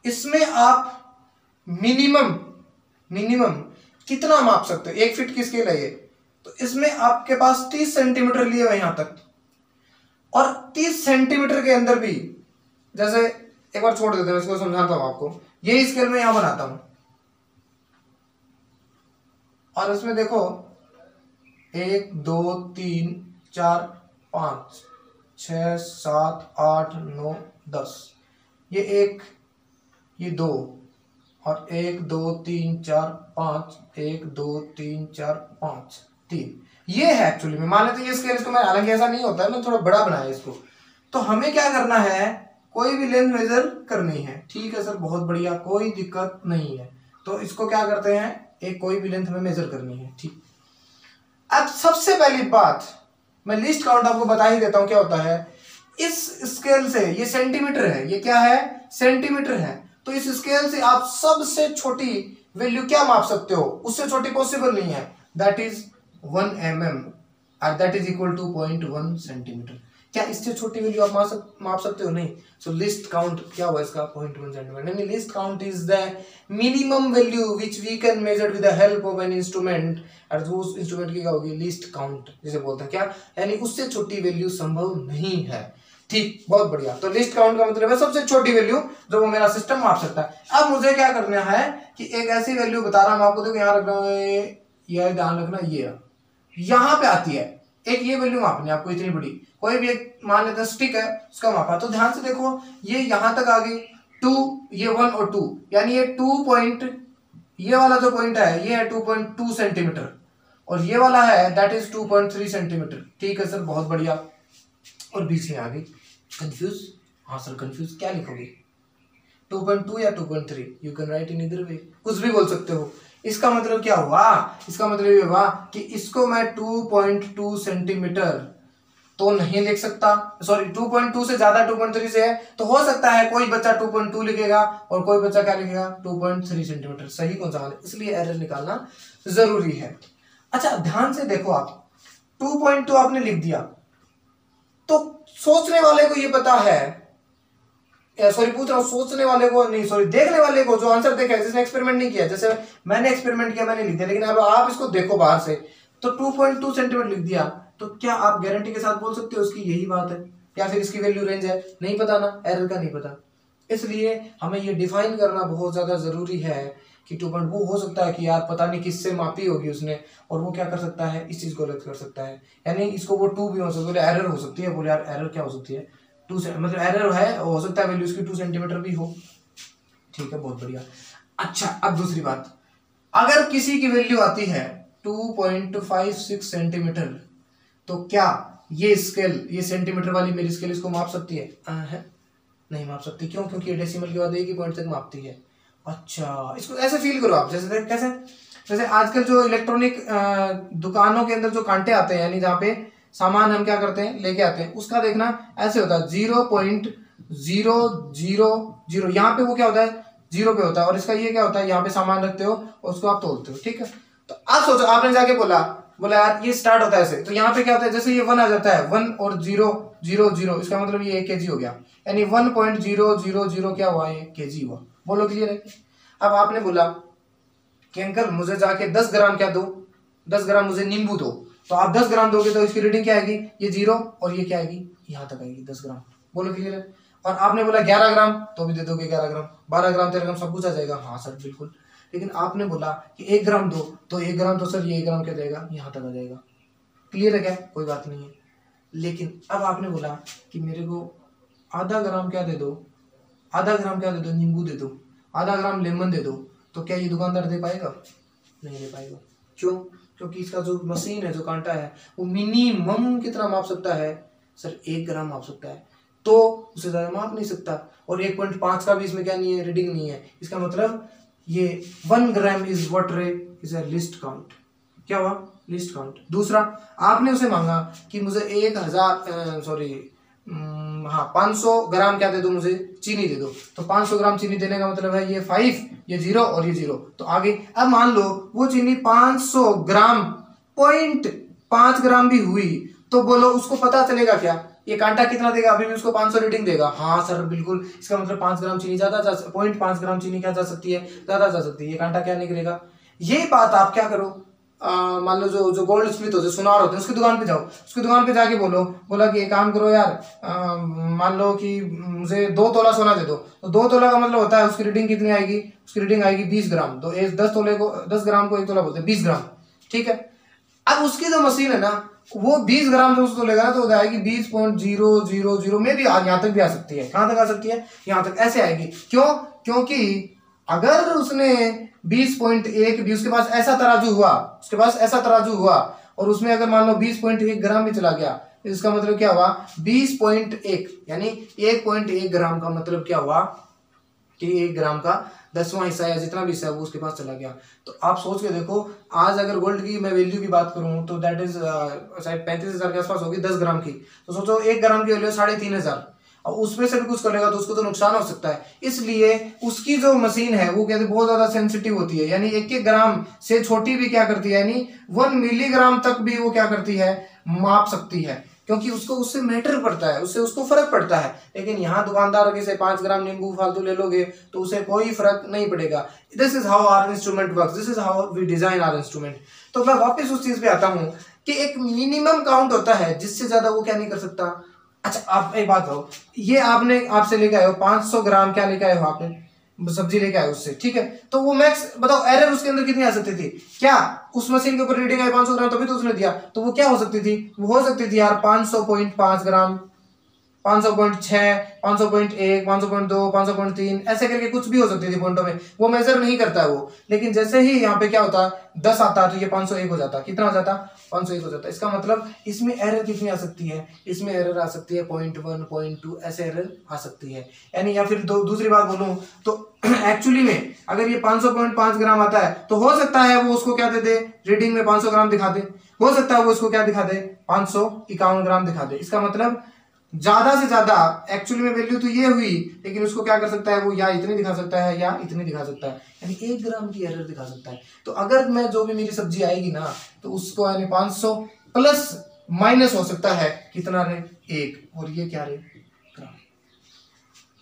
इसमें आप मिनिमम कितना माप सकते हो। 1 फीट की स्केल है ये, तो इसमें आपके पास 30 सेंटीमीटर लिए हुए यहां तक, और 30 सेंटीमीटर के अंदर भी, जैसे एक बार छोड़ देते हैं, इसको समझाता हूं आपको। यही स्केल में यहां बनाता हूं और इसमें देखो 1 2 3 4 5 6 7 8 9 10, ये 1 ये 2 और 1 2 3 4 5 1 2 3 4 5 3, ये है एक्चुअली में। मान लेते हैं ये स्केल, इसको मैं, हालांकि ऐसा नहीं होता है, मैं थोड़ा बड़ा बनाया इसको। तो हमें क्या करना है, कोई भी लेंथ मेजर करनी है। ठीक है सर, बहुत बढ़िया, कोई दिक्कत नहीं है। तो इसको क्या करते हैं, एक कोई भी लेंथ में मेजर करनी है। ठीक, अब सबसे पहली बात मैं लिस्ट काउंट आपको बता ही देता हूं क्या होता है। इस स्केल से, ये सेंटीमीटर है, ये क्या है, सेंटीमीटर है, तो इस स्केल से आप सबसे छोटी वैल्यू क्या माप सकते हो, उससे छोटी पॉसिबल नहीं है, दैट इज 1 mm और that is equal to 0.1 centimetre. क्या इससे छोटी वैल्यू आप माप सकते हो, नहीं। सो लिस्ट काउंट क्या हुआ इसका, 0.1 सेंटीमीटर। यानी least count is the minimum value which we can measure with the help of an instrument, और उस इंस्ट्रूमेंट की क्या होगी, लिस्ट काउंट जिसे बोलते हैं। क्या, यानी उससे छोटी वैल्यू संभव नहीं है। ठीक, बहुत बढ़िया। तो लिस्ट काउंट का मतलब है सबसे छोटी वैल्यू जो वो मेरा सिस्टम माप सकता है। अब मुझे क्या करना है कि एक ऐसी वैल्यू बता रहा हूं आपको, देखो यहाँ रखना है, ये ध्यान रखना, ये यहां पे आती है एक, ये वैल्यू मापनी है आपको इतनी बड़ी। कोई भी एक मान लेते हैं स्टिक है, उसका मापा, तो ध्यान से देखो ये यहां तक आ गई 2, ये 1 और 2, यानी ये 2 पॉइंट, ये वाला जो पॉइंट है ये है 2.2 सेंटीमीटर और ये वाला है दैट इज 2.3 सेंटीमीटर। ठीक है सर, बहुत बढ़िया। और बीच में आ गई कंफ्यूज, हाँ सर कंफ्यूज, क्या लिखोगे, 2.2 या 2.3, यू कैन राइट इन इधर वे, कुछ भी बोल सकते हो। इसका मतलब क्या हुआ, इसका मतलब ये हुआ कि इसको मैं 2.2 सेंटीमीटर तो नहीं लिख सकता, सॉरी 2.2 से ज्यादा 2.3 से है, तो हो सकता है कोई बच्चा 2.2 लिखेगा और कोई बच्चा क्या लिखेगा 2.3 सेंटीमीटर। सही कौन सा है, इसलिए एरर निकालना जरूरी है। अच्छा ध्यान से देखो, आप 2.2 आपने लिख दिया, तो सोचने वाले को ये पता है, सॉरी पूछ रहा हूं, सोचने वाले को नहीं, सॉरी देखने वाले को, जो आंसर देखा है, जिसने एक्सपेरिमेंट नहीं किया, जैसे मैंने एक्सपेरिमेंट किया, मैंने लिख दिया, लेकिन अब आप इसको देखो बाहर से, तो 2.2 सेंटीमीटर लिख दिया, तो क्या आप गारंटी के साथ बोल सकते हो इसकी यही बात है, या फिर इसकी वैल्यू रेंज है, नहीं पता ना, एरर का नहीं पता। इसलिए हमें ये डिफाइन करना बहुत ज्यादा जरूरी है कि 2.2 हो सकता है कि यार पता नहीं किससे मापी होगी उसने, और वो क्या कर सकता है, इस चीज को अलग कर सकता है, यानी इसको वो 2 भी हो सकता है, एरर हो सकती है, बोले यार एरर क्या हो सकती है, 2 से मतलब एरर है, हो सकता है वैल्यू इसकी 2 सेंटीमीटर भी हो। ठीक है, बहुत बढ़िया। अच्छा अब दूसरी बात, अगर किसी की वैल्यू आती है 2.56 सेंटीमीटर, तो क्या ये स्केल, ये सेंटीमीटर वाली मेरी स्केल इसको माप सकती है? नहीं माप सकती। क्यों? क्योंकि ये डेसिमल के बाद एक ही पॉइंट तक मापती है। अच्छा, इसको ऐसे फील करो आप, जैसे कैसे, जैसे आजकल जो इलेक्ट्रॉनिक दुकानों के अंदर जो कांटे आते हैं, यानी जहाँ पे सामान हम क्या करते हैं लेके आते हैं, उसका देखना ऐसे होता है 0.000, यहाँ पे वो क्या होता है 0 पे होता है, और इसका ये क्या होता है, यहाँ पे सामान रखते हो और उसको आप तोलते हो, ठीक है। तो आप सोचो, आपने जाके बोला यार ये स्टार्ट होता है ऐसे, तो यहाँ पे क्या होता है, जैसे ये 1 आ जाता है, 1 और 0 0 0, इसका मतलब ये 1 kg हो गया, यानी 1.000 क्या हुआ, ये kg हुआ। बोलो क्लियर है? अब आपने बोला कि अंकल मुझे जाके 10 ग्राम क्या दो, 10 ग्राम मुझे नींबू दो, तो आप 10 ग्राम दोगे तो इसकी रीडिंग क्या आएगी, ये 0 और ये क्या आएगी, यहाँ तक आएगी 10 ग्राम। बोलो क्लियर है? और आपने बोला 11 ग्राम, तो भी दे दोगे 11 ग्राम, 12 ग्राम 13 ग्राम सब कुछ आ जाएगा। हाँ सर बिल्कुल। लेकिन आपने बोला कि 1 ग्राम दो, तो 1 ग्राम तो सर ये 1 ग्राम क्या जाएगा, यहाँ तक आ जाएगा। क्लियर है क्या? कोई बात नहीं है। लेकिन अब आपने बोला कि मेरे को आधा ग्राम क्या दे दो, आधा ग्राम क्या दे दो, नींबू दे दो, आधा ग्राम लेमन दे दो, तो क्या ये दुकानदार दे पाएगा? नहीं दे पाएगा। क्यों? क्योंकि इसका जो मशीन है, जो कांटा है, वो मिनिमम कितना माप सकता है सर, 1 ग्राम माप सकता है, तो उससे ज्यादा माप नहीं सकता। और 1.5 का भी इसमें क्या नहीं है, रीडिंग नहीं है। इसका मतलब ये 1 ग्राम इज व्हाट रे, इज अ लिस्ट काउंट। क्या हुआ? List count. दूसरा, आपने उसे मांगा कि मुझे 500 ग्राम क्या दे दो, मुझे चीनी दे दो, तो 500 ग्राम चीनी देने का मतलब है ये 5, ये 0 और ये 0, तो आगे। अब मान लो वो चीनी 500 ग्राम 0.5 ग्राम भी हुई, तो बोलो उसको पता चलेगा क्या, ये कांटा कितना देगा? अभी भी उसको 500 रीडिंग देगा। हाँ सर बिल्कुल। इसका मतलब 5 ग्राम चीनी ज्यादा 0.5 ग्राम चीनी क्या जा सकती है, ज्यादा जा सकती है, ये कांटा क्या निकलेगा। ये बात आप क्या करो, मान लो जो गोल्ड स्मिथ होते, सुनार होते हैं, उसकी दुकान पे जाओ, उसकी दुकान पे जाके बोला कि एक काम करो यार, मान लो कि मुझे 2 तोला सोना दे दो, तो 2 तोला का मतलब होता है उसकी रीडिंग कितनी आएगी, उसकी रीडिंग आएगी 20 ग्राम, तो 10 ग्राम को 1 तोला बोलते हैं, 20 ग्राम, ठीक है। अब उसकी जो मशीन है ना, वो 20 ग्राम जो उसको लेगा तो आएगी 20.000 में भी यहाँ तक भी आ सकती है। कहां तक आ सकती है? यहाँ तक ऐसे आएगी। क्यों? क्योंकि अगर उसने 20.1 भी, उसके पास ऐसा तराजू हुआ, और उसमें अगर मान लो 20.1 ग्राम भी चला गया, तो इसका मतलब क्या हुआ, 20.1 यानी 1.1 ग्राम का मतलब क्या हुआ कि 1 ग्राम का 10वां हिस्सा या जितना भी हिस्सा है वो उसके पास चला गया। तो आप सोच के देखो, आज अगर गोल्ड की मैं वैल्यू की बात करूं तो दैट इज शायद 35,000 के आसपास होगी 10 ग्राम की। तो सोचो 1 ग्राम की वैल्यू 3,500, और उसमें से भी कुछ करेगा तो उसको तो नुकसान हो सकता है। इसलिए उसकी जो मशीन है वो कहते बहुत ज्यादा सेंसिटिव होती है, यानी 1-1 ग्राम से छोटी भी क्या करती है, यानी 1 मिलीग्राम तक भी वो क्या करती है, माप सकती है, क्योंकि उसको उससे मैटर पड़ता है, उसको फर्क पड़ता है। लेकिन यहाँ दुकानदार के से 5 ग्राम नींबू फालतू ले लोगे तो उसे कोई फर्क नहीं पड़ेगा। This is how our instrument works, this is how we design our instrument. तो मैं वापस उस चीज पे आता हूँ कि एक मिनिमम काउंट होता है जिससे ज्यादा वो क्या नहीं कर सकता। अच्छा आप एक बात करो, ये आपने आपसे लेके आए हो 500 ग्राम क्या लेके आए हो, आपने सब्जी लेके आए उससे, ठीक है, तो वो मैक्स बताओ एरर उसके अंदर कितनी आ सकती थी? क्या उस मशीन के ऊपर रीडिंग आई 500 ग्राम, तभी तो उसने दिया, तो वो क्या हो सकती थी, वो हो सकती थी यार 500.5 ग्राम, 500.6, 500.1, 500.2, 500.3 ऐसे करके कुछ भी हो सकती थी पॉइंटों में, वो मेजर नहीं करता है वो। लेकिन जैसे ही यहाँ पे क्या होता है 10 आता है तो ये 501 हो जाता, कितना हो जाता, 501 हो जाता। इसका मतलब इसमें एरर कितनी आ सकती है, इसमें एरर आ सकती है 0.1, 0.2 ऐसे एरर आ सकती है। यानी या फिर दूसरी बात बोलूं तो एक्चुअली में अगर ये 500.5 ग्राम आता है तो हो सकता है वो उसको क्या दे दे, रीडिंग में 500 ग्राम दिखा दे, हो सकता है वो उसको क्या दिखा दे, 551 ग्राम दिखा दे। इसका मतलब ज्यादा से ज्यादा एक्चुअली में वैल्यू तो ये हुई, लेकिन उसको क्या कर सकता है वो, या इतनी दिखा सकता है या इतनी दिखा सकता है, यानी 1 ग्राम की एरर दिखा सकता है। तो अगर मैं जो भी मेरी सब्जी आएगी ना तो उसको यानी 500 प्लस माइनस हो सकता है कितना रे, 1, और ये क्या रे, ग्राम।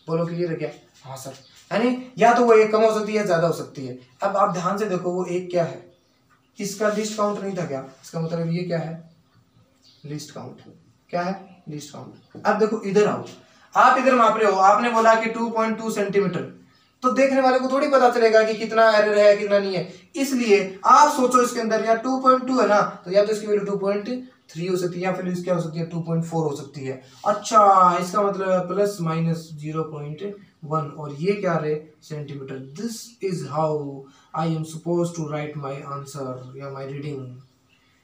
बोलो क्लियर है क्या? हाँ सर। यानी या तो वो 1 कम हो सकती है, ज्यादा हो सकती है। अब आप ध्यान से देखो, वो 1 क्या है, इसका लिस्ट काउंट नहीं था क्या, इसका मतलब ये क्या है, लिस्ट काउंट। क्या है, लिस्ट काउंट। अब देखो इधर आओ, आप इधर माप रहे हो, आपने बोला कि 2.2 सेंटीमीटर, तो देखने वाले को थोड़ी पता चलेगा कि कितना एरर है कितना नहीं है। इसलिए आप सोचो इसके अंदर या 2.2 है ना, तो या तो इसकी वैल्यू 2.3 हो सकती है, या फिर इसकी हो सकती है 2.4 हो सकती है। अच्छा, इसका मतलब है प्लस माइनस 0.1, और ये क्या रहे centimetre. This is how I am suppose to write my answer या माई रीडिंग,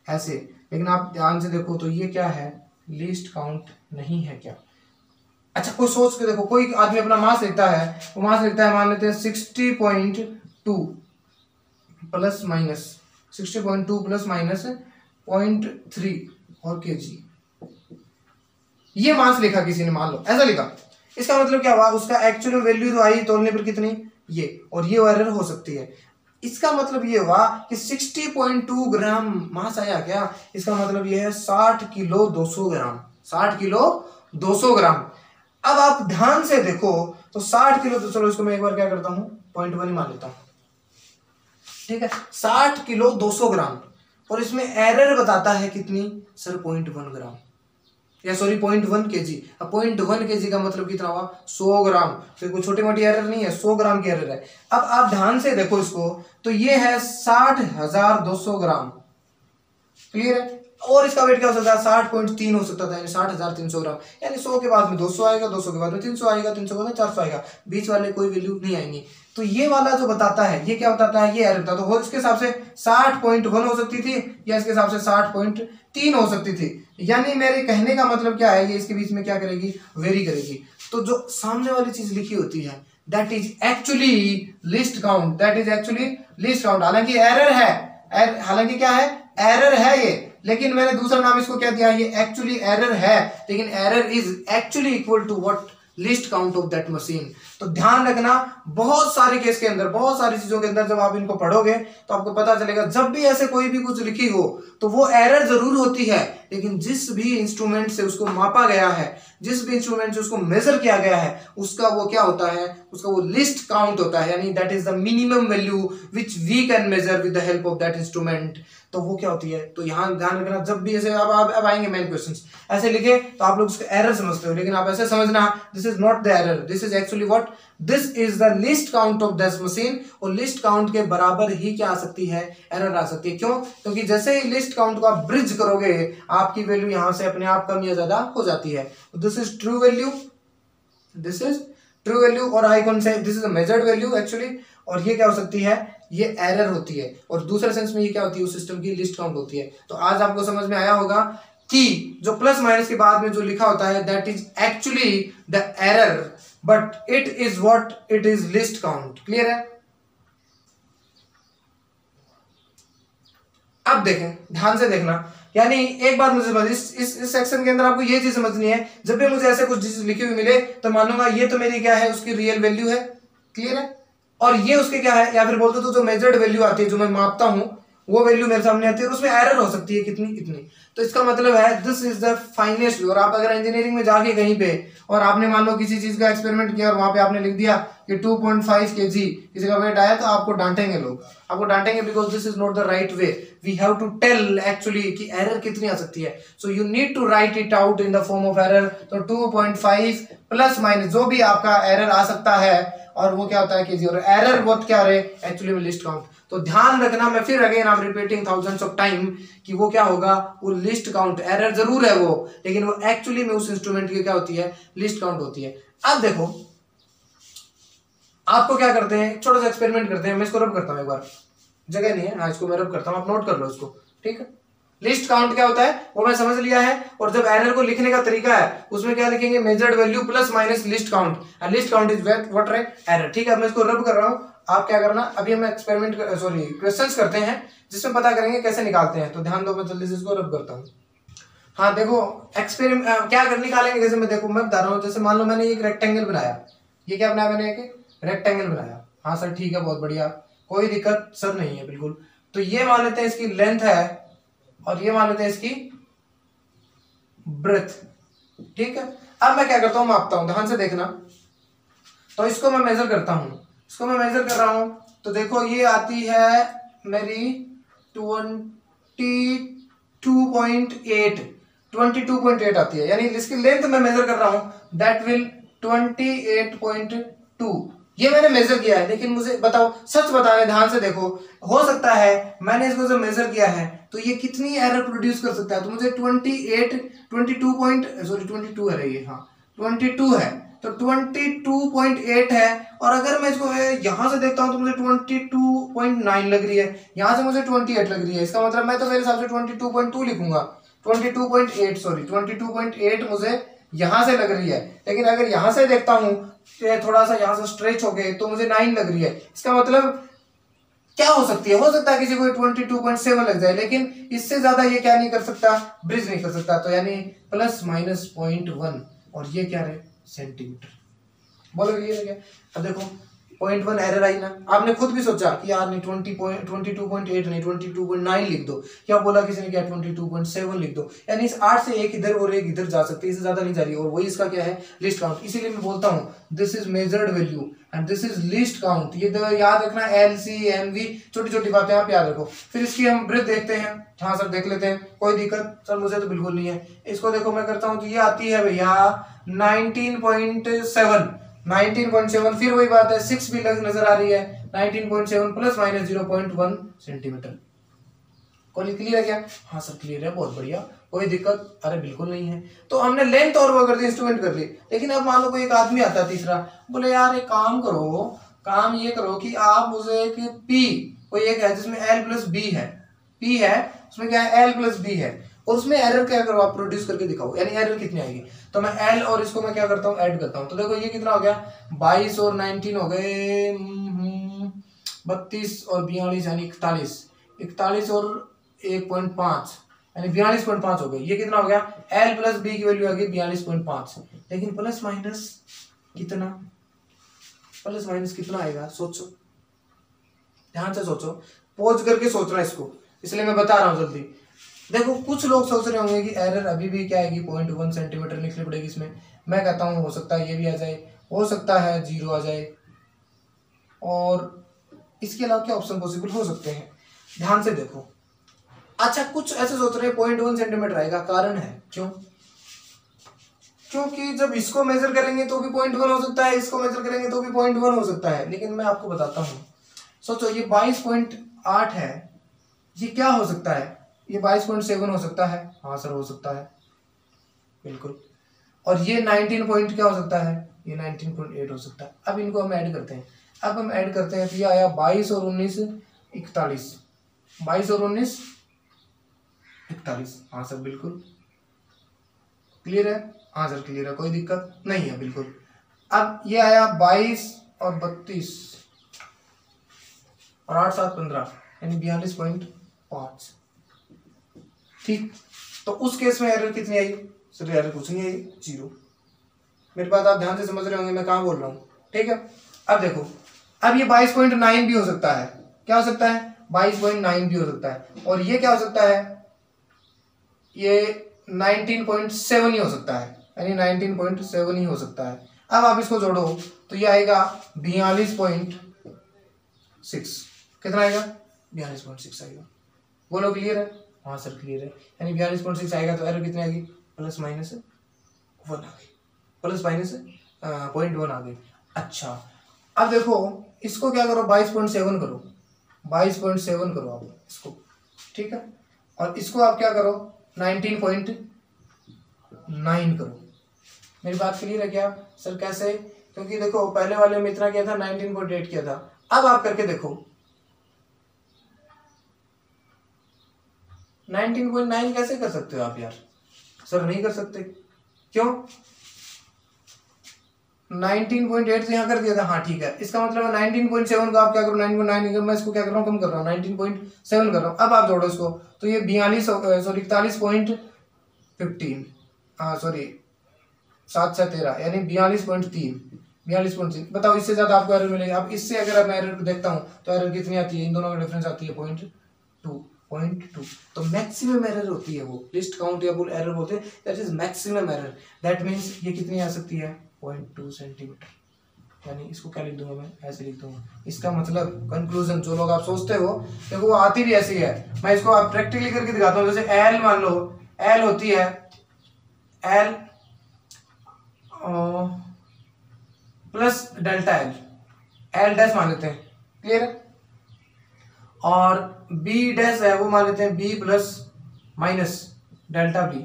ऐसे। लेकिन आप ध्यान से देखो तो ये क्या है, लीस्ट काउंट नहीं है क्या। अच्छा, कोई सोच के देखो, कोई आदमी अपना मास लिखता है, वो मास लिखता है मान लेते हैं 60.2 प्लस माइनस 60.2 प्लस माइनस 0.3 और केजी, ये मास लिखा किसी ने, मान लो ऐसा लिखा। इसका मतलब क्या हुआ, उसका एक्चुअल वैल्यू तो आई तोलने पर कितनी, ये, और ये एरर हो सकती है। इसका मतलब ये हुआ कि 60.2 ग्राम मास आया क्या, इसका मतलब ये है 60 किलो 200 ग्राम, 60 किलो 200 ग्राम। अब आप ध्यान से देखो तो 60 किलो, तो चलो इसको मैं एक बार क्या करता हूं 0.1 ही मान लेता हूं, ठीक है। 60 किलो 200 ग्राम, और इसमें एरर बताता है कितनी सर 0.1 ग्राम, या सॉरी 0.1 केजी। अब 0.1 केजी का मतलब कितना हुआ 100 ग्राम, तो कोई छोटी मोटी एरर नहीं है, 100 ग्राम की एरर है। अब आप ध्यान से देखो इसको, तो ये है 60,200 ग्राम, क्लियर है। और इसका वेट क्या हो सकता है 60.3 हो सकता था, यानी 60,300 ग्राम, यानी 100 के बाद में 200 आएगा, 200 के बाद में 300 आएगा, 300 के बाद में 400 आएगा, बीच वाले कोई वैल्यू नहीं आएंगी। तो ये वाला जो बताता है, ये क्या बताता है, ये एरर था। तो इसके हिसाब से 60.1 हो सकती थी, या इसके हिसाब से 60.3 हो सकती थी। यानी मेरे कहने का मतलब क्या है, ये इसके बीच में क्या करेगी, वेरी करेगी। तो जो सामने वाली चीज लिखी होती है that is actually list count, that is actually list count. हालांकि एरर है, हालांकि क्या है, एरर है ये, लेकिन मैंने दूसरा नाम इसको क्या दिया, ये एक्चुअली एरर है, लेकिन error is actually equal to what, least count of that machine. तो ध्यान रखना, बहुत सारे केस के अंदर, बहुत सारी चीजों के अंदर जब आप इनको पढ़ोगे तो आपको पता चलेगा, जब भी ऐसे कोई भी कुछ लिखी हो तो वो एरर जरूर होती है, लेकिन जिस भी इंस्ट्रूमेंट से उसको मापा गया है, जिस भी इंस्ट्रूमेंट से उसको मेजर किया गया है, उसका वो क्या होता है, उसका वो लिस्ट काउंट होता है, यानी that is the minimum value which we can measure with the help of that instrument. तो वो क्या होती है, तो यहां ध्यान रखना, जब भी ऐसे अब आएंगे मेन क्वेश्चंस, ऐसे लिखे तो आप लोग उसका एरर समझते हो, लेकिन आप ऐसे समझना, this is not the error, this is actually what, this is the list count of this machine. और लिस्ट काउंट के बराबर ही क्या आ सकती है, एरर आ सकती है। क्यों, क्योंकि जैसे ही लिस्ट काउंट को आप ब्रिज करोगे, आपकी वैल्यू यहां से अपने आप कम या ज्यादा हो जाती है। This is true value, this is true value, और I can say this is a measured value actually. और ये क्या हो सकती है, ये एरर होती है, और दूसरे सेंस में ये क्या होती है, उस सिस्टम की लिस्ट काउंट होती है। तो आज आपको समझ में आया होगा कि जो प्लस माइनस के बाद में जो लिखा होता है that is actually the error, but it is what, it is list count. Clear है। अब देखें, ध्यान से देखना, यानी एक बात मुझे समझ, इस सेक्शन के अंदर आपको ये चीज समझनी है, जब भी मुझे ऐसे कुछ चीज लिखी हुई मिले तो मानूंगा ये तो मेरी क्या है, उसकी रियल वैल्यू है। क्लियर है। और ये उसके क्या है, या फिर बोल दो तो जो मेजर्ड वैल्यू आती है, जो मैं मापता हूं, वो वैल्यू मेरे सामने आती है, और उसमें एरर हो सकती है कितनी, इतनी। तो इसका मतलब है this is the finest view. और आप अगर इंजीनियरिंग में जाके कहीं पे और आपने मान लो किसी चीज का एक्सपेरिमेंट किया और वहां पे आपने लिख दिया कि 2.5 kg किसी का वेट आया, तो आपको डांटेंगे लोग, आपको डांटेंगे, because this is not the right way. We have to tell actually कि एरर कितनी आ सकती है। So you need to write it out in the form of error. तो 2.5 प्लस माइनस जो भी आपका एरर आ सकता है, और वो क्या होता है केजी, और एरर वो क्या रहे, एक्चुअली में लिस्ट काउंट। तो ध्यान रखना, मैं फिर again I am repeating thousands of time, कि वो क्या होगा, वो लिस्ट काउंट। एरर जरूर है वो, लेकिन वो एक्चुअली में उस इंस्ट्रूमेंट की क्या होती है, लिस्ट काउंट होती है। अब देखो आपको क्या करते हैं, छोटा सा एक्सपेरिमेंट करते हैं। मैं इसको रब करता हूं एक बार, जगह नहीं है, हाँ इसको मैं रब करता हूं, आप नोट कर लो इसको, ठीक है। लिस्ट काउंट क्या होता है वो मैं समझ लिया है, और जब एरर को लिखने का तरीका है उसमें क्या लिखेंगे, measured value plus minus least count, and list count is what error. ठीक है, मैं इसको रब कर रहा हूं, आप क्या करना, अभी हम एक्सपेरिमेंट सॉरी क्वेश्चंस करते हैं जिसमें पता करेंगे कैसे निकालते हैं। तो ध्यान दो, मैं जल्दी से इसको रब करता हूँ। हाँ देखो, एक्सपेरिमेंट क्या कर निकालेंगे, जैसे मैं देखो मैं बता रहा हूँ, जैसे मान लो मैंने एक रेक्टेंगल बनाया, ये क्या बनाया मैंने, एक रेक्टेंगल बनाया। हाँ सर ठीक है, बहुत बढ़िया, कोई दिक्कत सर नहीं है, बिल्कुल। तो ये मान लेते हैं इसकी लेंथ है, और ये मान लेते हैं इसकी ब्रेथ, ठीक है। अब मैं क्या करता हूं, मापता हूं, ध्यान से देखना। तो इसको मैं मेजर करता हूं, इसको मैं मेजर कर रहा हूं, तो देखो ये आती है मेरी 22.8 आती है, यानी इसकी लेंथ मैं मेजर कर रहा हूं, दैट विल 28.2, ये मैंने मेजर किया है, लेकिन मुझे बताओ, सच बताने, ध्यान से देखो, हो सकता है मैंने इसको जब मेजर किया है तो ये कितनी एरर प्रोड्यूस कर सकता है, तो मुझे 22 है ये, हाँ 22 है, तो 22.8 है। और अगर मैं इसको यहां से देखता हूं तो मुझे 22.9 लग रही है, यहां से मुझे 28 लग रही है। इसका मतलब मैं तो मेरे हिसाब से 22.2 लिखूंगा, 22.8 मुझे यहां से लग रही है। लेकिन अगर यहां से देखता हूं थोड़ा सा यहां से स्ट्रेच हो गए तो मुझे 9 लग रही है। इसका मतलब क्या हो सकती है, हो सकता है किसी को 22.7 लग जाए, लेकिन इससे ज्यादा ये क्या नहीं कर सकता, ब्रिज नहीं कर सकता। तो यानी ±0.1, और ये क्या रहे, सेंटीमीटर। बोलो ये क्या, अब देखो 0.1 एरर आई ना, आपने खुद भी सोचा कि यार नहीं 22.8 नहीं 22.9 लिख दो, क्या बोला किसी ने, क्या 22.7 लिख दो। यानी इस 8 से एक इधर और एक इधर जा सकती है, इससे ज्यादा नहीं जा रही, और वही इसका क्या है, लिस्ट काउंट। इसीलिए मैं बोलता हूँ this is measured value and this is list count. ये तो याद रखना, LCMV, छोटी छोटी बातें आप याद रखो। फिर इसकी हम ब्रिज देखते हैं। हाँ सर देख लेते हैं, कोई दिक्कत सर, मुझे तो बिल्कुल नहीं है। इसको देखो मैं करता हूँ तो ये आती है भैया 19.7, फिर वही बात है 6 भी नजर आ रही है, 19.7 ±0.1 सेंटीमीटर। कोई क्लियर है क्या? हाँ सर क्लियर है, बहुत बढ़िया, कोई दिक्कत, अरे बिल्कुल नहीं है। तो हमने लेंथ और वो कर दी, इंस्ट्रूमेंट कर ली। लेकिन अब मान लो कोई एक आदमी आता है तीसरा, बोले यार एक काम करो, काम ये करो कि आप मुझे एक P, कोई एक है जिसमें L+B है, P है उसमें क्या है, L+B है, और उसमें एरर क्या करो आप प्रोड्यूस करके दिखाओ, यानी एरर कितनी आएगी। तो मैं L और इसको मैं क्या करता हूँ, ऐड करता हूँ। तो देखो ये कितना हो गया, 22 और 19 हो गए 32 और 42 यानी 41, 41 और 1.5 यानी 42.5 हो गई। ये कितना हो गया, L+B की वैल्यू आ गई 42.5। लेकिन प्लस माइनस कितना, प्लस माइनस कितना आएगा, सोचो, ध्यान से सोचो, पॉज करके सोचना इसको, इसलिए मैं बता रहा हूं जल्दी। देखो कुछ लोग सोच रहे होंगे कि एरर अभी भी क्या आएगी, 0.1 सेंटीमीटर लिखनी पड़ेगी इसमें। मैं कहता हूं हो सकता है ये भी आ जाए, हो सकता है 0 आ जाए, और इसके अलावा क्या ऑप्शन पॉसिबल हो सकते हैं, ध्यान से देखो। अच्छा कुछ ऐसे सोच रहे हैं 0.1 सेंटीमीटर आएगा, कारण है क्यों, क्योंकि जब इसको मेजर करेंगे तो भी 0.1 हो सकता है, इसको मेजर करेंगे तो भी 0.1 हो सकता है। लेकिन मैं आपको बताता हूं, सोचो ये 22.8 है, ये क्या हो सकता है, ये 22.7 हो सकता है, हाँ सर हो सकता है बिल्कुल। और ये 19 पॉइंट क्या हो सकता है, ये 19.8 हो सकता है। अब इनको हम ऐड करते हैं, अब हम ऐड करते हैं तो ये आया 22 और 19 41, 22 और 19 41, हाँ सर बिल्कुल क्लियर है, हाँ सर क्लियर है, कोई दिक्कत नहीं है बिल्कुल। अब ये आया 22 और 32 और 8 7 15 यानी 42.5, ठीक। तो उस केस में एरर कितनी आई, सर एरर कुछ नहीं आई, 0। मेरी बात आप ध्यान से समझ रहे होंगे मैं कहाँ बोल रहा हूँ, ठीक है। अब देखो, अब ये 22.9 भी हो सकता है, क्या हो सकता है, 22.9 भी हो सकता है, और ये क्या हो सकता है, ये 19.7 ही हो सकता है, यानी 19.7 ही हो सकता है। अब आप इसको जोड़ो तो ये आएगा 42.6, कितना आएगा, 42.6 आएगा। बोलो क्लियर है, हाँ सर क्लियर है, यानी 42.6 आएगा। तो एरर कितनी आएगी, ±1 आ गई, ±0.1 आ गई। अच्छा अब देखो इसको क्या करो, 22.7 करो, 22.7 करो आप इसको, ठीक है। और इसको आप क्या करो, 19.9 करो। मेरी बात क्लियर है क्या सर, कैसे, क्योंकि देखो पहले वाले में इतना किया था, 19.8 किया था। अब आप करके देखो 19.9 कैसे कर सकते हो आप यार, सर नहीं कर सकते, क्यों, 19.8 से यहाँ कर दिया था, हाँ ठीक है। इसका मतलब 19.7 का आप क्या करो, 9.9 मैं इसको क्या कर रहा हूँ, कम कर रहा हूँ, 19.7 कर रहा हूँ। अब आप जोड़ो इसको तो ये 41.15, हाँ सॉरी 7 से 13 यानी 42.3। बताओ इससे ज्यादा आपको एरर मिलेगा। अब इससे अगर मैं एरर देखता हूँ तो एरर कितनी आती है, इन दोनों का डिफरेंस आती है 0.2। तो मैक्सिमम एरर होती है वो, लिस्ट काउंटेबल एरर बोलते हैं, that is maximum error. That means ये कितनी आ सकती है, 0.2 सेंटीमीटर। यानी इसको क्या लिख दूंगा मैं, ऐसे लिख दूंगा। इसका मतलब कंक्लूजन जो लोग आप सोचते हो, देखो वो आती भी ऐसी है। मैं इसको आप प्रैक्टिकली करके दिखाता हूँ। जैसे एल मान लो, एल होती है L plus delta L, L dash मान लेते हैं, क्लियर है। और बी डैश है वो मान लेते हैं B plus minus delta B.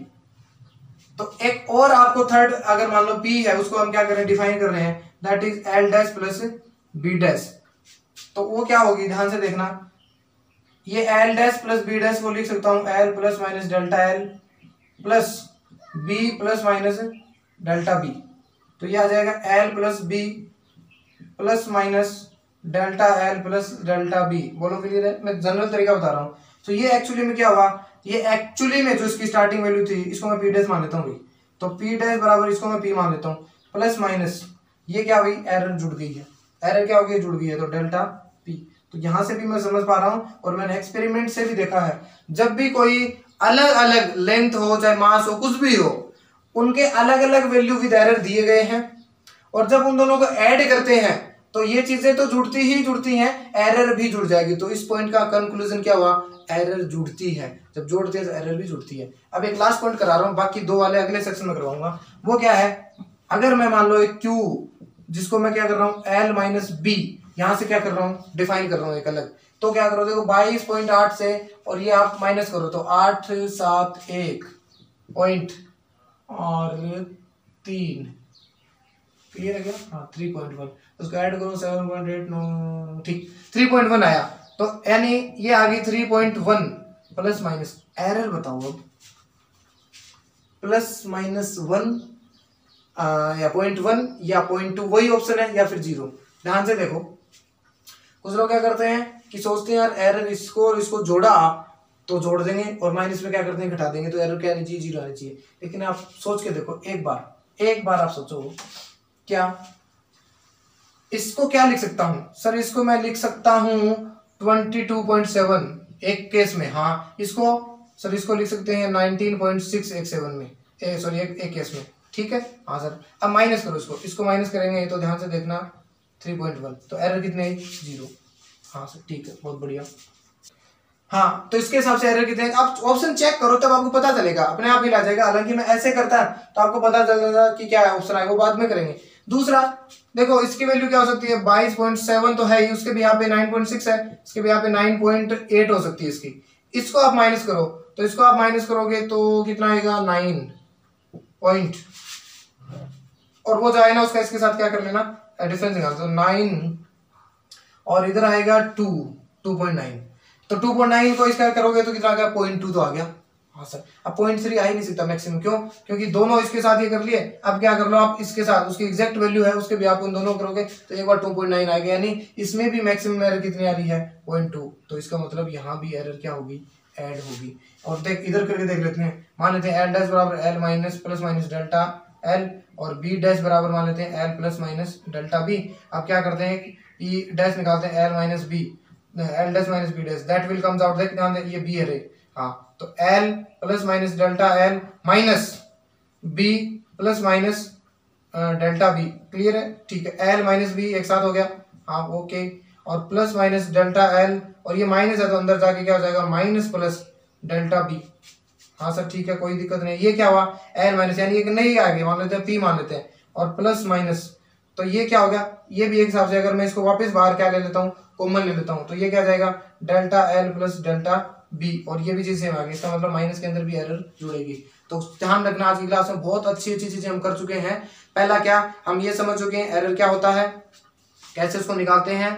तो एक और आपको थर्ड अगर मान लो पी है उसको हम क्या कर रहे हैं, डिफाइन कर रहे हैं, that is L dash plus B dash. तो वो क्या होगी, ध्यान से देखना, ये L dash plus B dash को लिख सकता हूं L plus minus delta L plus B plus minus delta B. तो ये आ जाएगा L plus B plus minus delta L plus delta B. बोलो क्लियर है, मैं जनरल तरीका बता रहा हूं। तो ये एक्चुअली में क्या हुआ, ये एक्चुअली में जो इसकी स्टार्टिंग वैल्यू थी इसको मैं पी डैश मान लेता हूँ भाई, तो पी डैश बराबर इसको मैं पी मान लेता हूँ प्लस माइनस ये क्या हुई, एरर जुड़ गई है, एरर क्या हो गई, जुड़ गई है, तो डेल्टा पी। तो यहां से भी मैं समझ पा रहा हूं और मैंने एक्सपेरिमेंट से भी देखा है, जब भी कोई अलग अलग लेंथ हो चाहे मास हो कुछ भी हो, उनके अलग अलग वैल्यू विद एरर दिए गए हैं, और जब उन दोनों को ऐड करते हैं तो ये चीजें तो जुड़ती ही जुड़ती हैं, एरर भी जुड़ जाएगी। तो इस पॉइंट का कंक्लूजन क्या हुआ, एरर जुड़ती है, जब जोड़ते हैं तो एरर भी जुड़ती है। अब एक लास्ट पॉइंट करा रहा हूं, बाकी दो वाले अगले सेक्शन में करवाऊंगा। वो क्या है, अगर मैं मान लो एक क्यू जिसको मैं क्या कर रहा हूं एल माइनस बी, यहां से क्या कर रहा हूं, डिफाइन कर रहा हूं एक अलग, तो क्या करो, देखो 22.8 से और ये आप माइनस करो तो 871 पॉइंट और 3, क्लियर है क्या, हाँ 3.1, उसको ऐड करो 7.8, ठीक 3.1 आया। तो यानी ये आ गई 3.1 प्लस माइनस, एरर बताओ अब, प्लस माइनस 1 या 0.1 या 0.2 वही ऑप्शन है, या फिर 0। ध्यान से देखो, कुछ लोग क्या करते हैं कि सोचते हैं यार एरर इसको और इसको जोड़ा तो जोड़ देंगे और माइनस में क्या करते हैं घटा देंगे, तो एरर क्या आनी चाहिए, 0 आनी चाहिए। लेकिन आप सोच के देखो एक बार आप सोचो, क्या इसको क्या लिख सकता हूं सर, इसको मैं लिख सकता हूं 22.7 एक केस में, हाँ इसको सर इसको लिख सकते हैं 19.6 में, सॉरी एक केस में, ठीक है हाँ सर। अब माइनस करो इसको माइनस करेंगे तो ध्यान से देखना 3.1, तो एरर कितने, 0। हाँ सर ठीक है, बहुत बढ़िया। हाँ तो इसके हिसाब से एरर कितने, आप ऑप्शन चेक करो तब आपको पता चलेगा, अपने आप ही ला जाएगा। हालांकि मैं ऐसे करता तो आपको पता चल जाएगा कि क्या ऑप्शन आएगा, वो बाद में करेंगे। दूसरा देखो इसकी वैल्यू क्या हो सकती है, 22.7 तो है ही, उसके भी यहाँ पे 9.6 है, इसके भी यहाँ पे 9.8 हो सकती है इसकी। इसको आप माइनस करो, तो इसको आप माइनस करोगे तो कितना आएगा, 9 पॉइंट, और वो जो है ना उसका इसके साथ क्या कर लेना, डिफरेंस निकाल, तो 9 और इधर आएगा 2.9, तो 2.9 को इसका करोगे तो कितना आ गया, 0.2 तो आ गया। हाँ सर, अब 0.3 आ ही नहीं सकता मैक्सिमम, क्यों, क्योंकि दोनों इसके साथ ये कर लिए। अब क्या कर लो आप इसके साथ, उसकी एग्जैक्ट वैल्यू है उसके भी आप उन दोनों करोगे तो एक बार 2.9 आ गया, यानी इसमें भी मैक्सिमम एरर कितनी आ रही है, 0.2। तो इसका मतलब यहाँ भी एरर क्या होगी, ऐड होगी। और देख इधर करके देख लेते हैं, मान लेते हैं एल डैश बराबर L minus plus minus delta L, और बी डैश बराबर मान लेते हैं L plus minus delta B. अब क्या करते हैं, ई डैश निकालते हैं L minus B, L dash minus B dash, that will comes out, देख ध्यान दे ये बी है रे, हाँ तो L plus minus delta L minus B plus minus delta B, clear है, ठीक है, एल माइनस बी एक साथ हो गया, हाँ ओके, और प्लस माइनस डेल्टा एल, और ये माइनस है तो अंदर जाके क्या हो जाएगा, माइनस प्लस डेल्टा बी। हाँ सर ठीक है, कोई दिक्कत नहीं। ये क्या हुआ, एल माइनस, यानी एक नहीं आ गया, मान लेते हैं पी मान लेते हैं, और प्लस माइनस, तो ये क्या हो गया, ये भी एक हिसाब से अगर मैं इसको वापस बाहर क्या ले लेता हूँ, कॉमन ले लेता हूँ, तो ये क्या जाएगा, delta L plus delta B, और ये भी चीज सेम आ गई, इसका मतलब माइनस के अंदर भी एरर जुड़ेगी। तो ध्यान रखना, आज की क्लास में बहुत अच्छी अच्छी चीजें हम कर चुके हैं। पहला क्या, हम ये समझ चुके हैं एरर क्या होता है, कैसे उसको निकालते हैं,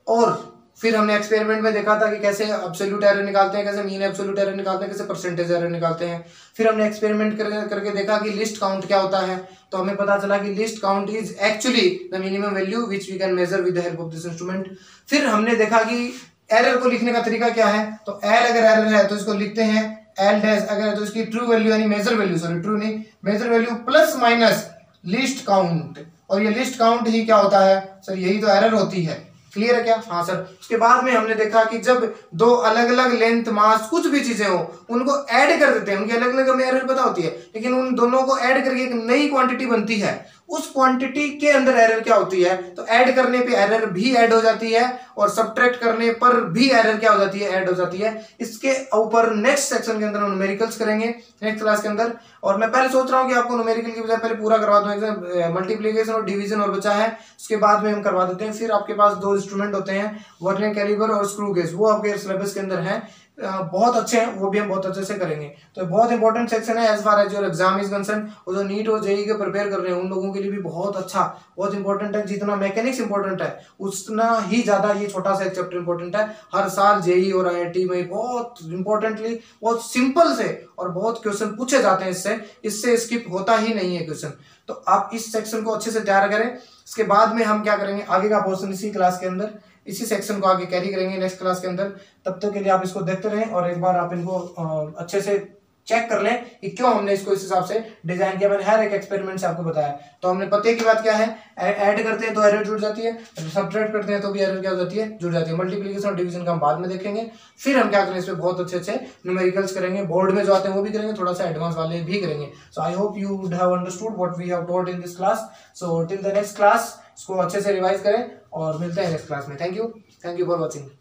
और फिर हमने एक्सपेरिमेंट में देखा था कि कैसे एब्सोल्यूट एरर निकालते हैं, कैसे मीन एब्सोल्यूट एरर निकालते हैं, कैसे परसेंटेज एरर निकालते हैं। फिर हमने एक्सपेरिमेंट करके देखा कि लिस्ट काउंट क्या होता है, तो हमें पता चला कि least count is actually the minimum value which we can measure with the help of this instrument. फिर हमने देखा कि एरर को लिखने का तरीका क्या है, तो एल अगर एरर है तो इसको लिखते हैं एल डैश, अगर तो इसकी ट्रू वैल्यू यानी मेजर वैल्यू, सॉरी ट्रू नहीं measure value plus minus least count, और ये लिस्ट काउंट ही क्या होता है सर, यही तो एरर होती है, क्लियर है क्या, हाँ सर। उसके बाद में हमने देखा कि जब दो अलग अलग लेंथ मास कुछ भी चीजें हो उनको ऐड कर देते हैं, उनकी अलग अलग हमें एरर पता होती है, लेकिन उन दोनों को ऐड करके एक नई क्वांटिटी बनती है, उस क्वांटिटी के अंदर एरर क्या होती है, तो ऐड करने पे एरर भी ऐड हो जाती है और सब्ट्रैक्ट करने पर भी एरर क्या हो जाती है, ऐड हो जाती है। इसके ऊपर नेक्स्ट सेक्शन के अंदर हम न्यूमेरिकल्स करेंगे नेक्स्ट क्लास के अंदर। और मैं पहले सोच रहा हूँ कि आपको न्यूमेरिकल की बजाय पहले पूरा करवा दूं, एग्जाम मल्टीप्लिकेशन और डिवीजन और बचा है, उसके बाद में हम करवा देते हैं। फिर आपके पास दो इंस्ट्रूमेंट होते हैं, वर्नियर कैलिपर और स्क्रू गेज, वो आपके सिलेबस के अंदर है, बहुत अच्छे हैं, वो भी हम बहुत अच्छे से करेंगे। तो बहुत इंपॉर्टेंट सेक्शन है as far as your exam is concern. और जो नीट और जेईई के प्रिपेयर कर रहे हैं उन लोगों के लिए भी बहुत अच्छा, बहुत इंपॉर्टेंट है। जितना मैकेनिक्स इंपॉर्टेंट है उतना ही ज्यादा ये छोटा सा एक चैप्टर इंपॉर्टेंट है। हर साल जेईई और आईआईटी में बहुत इंपॉर्टेंटली बहुत सिंपल से और बहुत क्वेश्चन पूछे जाते हैं, इससे स्किप होता ही नहीं है क्वेश्चन। तो आप इस सेक्शन को अच्छे से तैयार करें। इसके बाद में हम क्या करेंगे, आगे का पोर्शन इसी क्लास के अंदर, इसी सेक्शन को आगे कैरी करेंगे नेक्स्ट क्लास के अंदर। तब तक के लिए आप इसको देखते रहें और एक बार आप इनको अच्छे से चेक कर लें कि क्यों हमने इसको इस हिसाब से डिजाइन किया। मैंने हर एक एक्सपेरिमेंट से आपको बताया। तो हमने पते की बात क्या है, ऐड करते हैं तो एरर जुड़ जाती है, सब्ट्रैक्ट करते हैं तो भी एरर क्या हो जाती है, जुड़ जाती है। मल्टीप्लिकेशन और डिवीजन का हम बाद में देखेंगे। फिर हम क्या करेंगे, इसमें बहुत अच्छे न्यूमेरिकल्स करेंगे, बोर्ड में जो आते हैं वो भी करेंगे, थोड़ा सा एडवांस वाले भी करेंगे। So I hope you would have understood what we have taught in this class. So till the next class इसको अच्छे से रिवाइज करें और मिलते हैं नेक्स्ट क्लास में। Thank you for watching.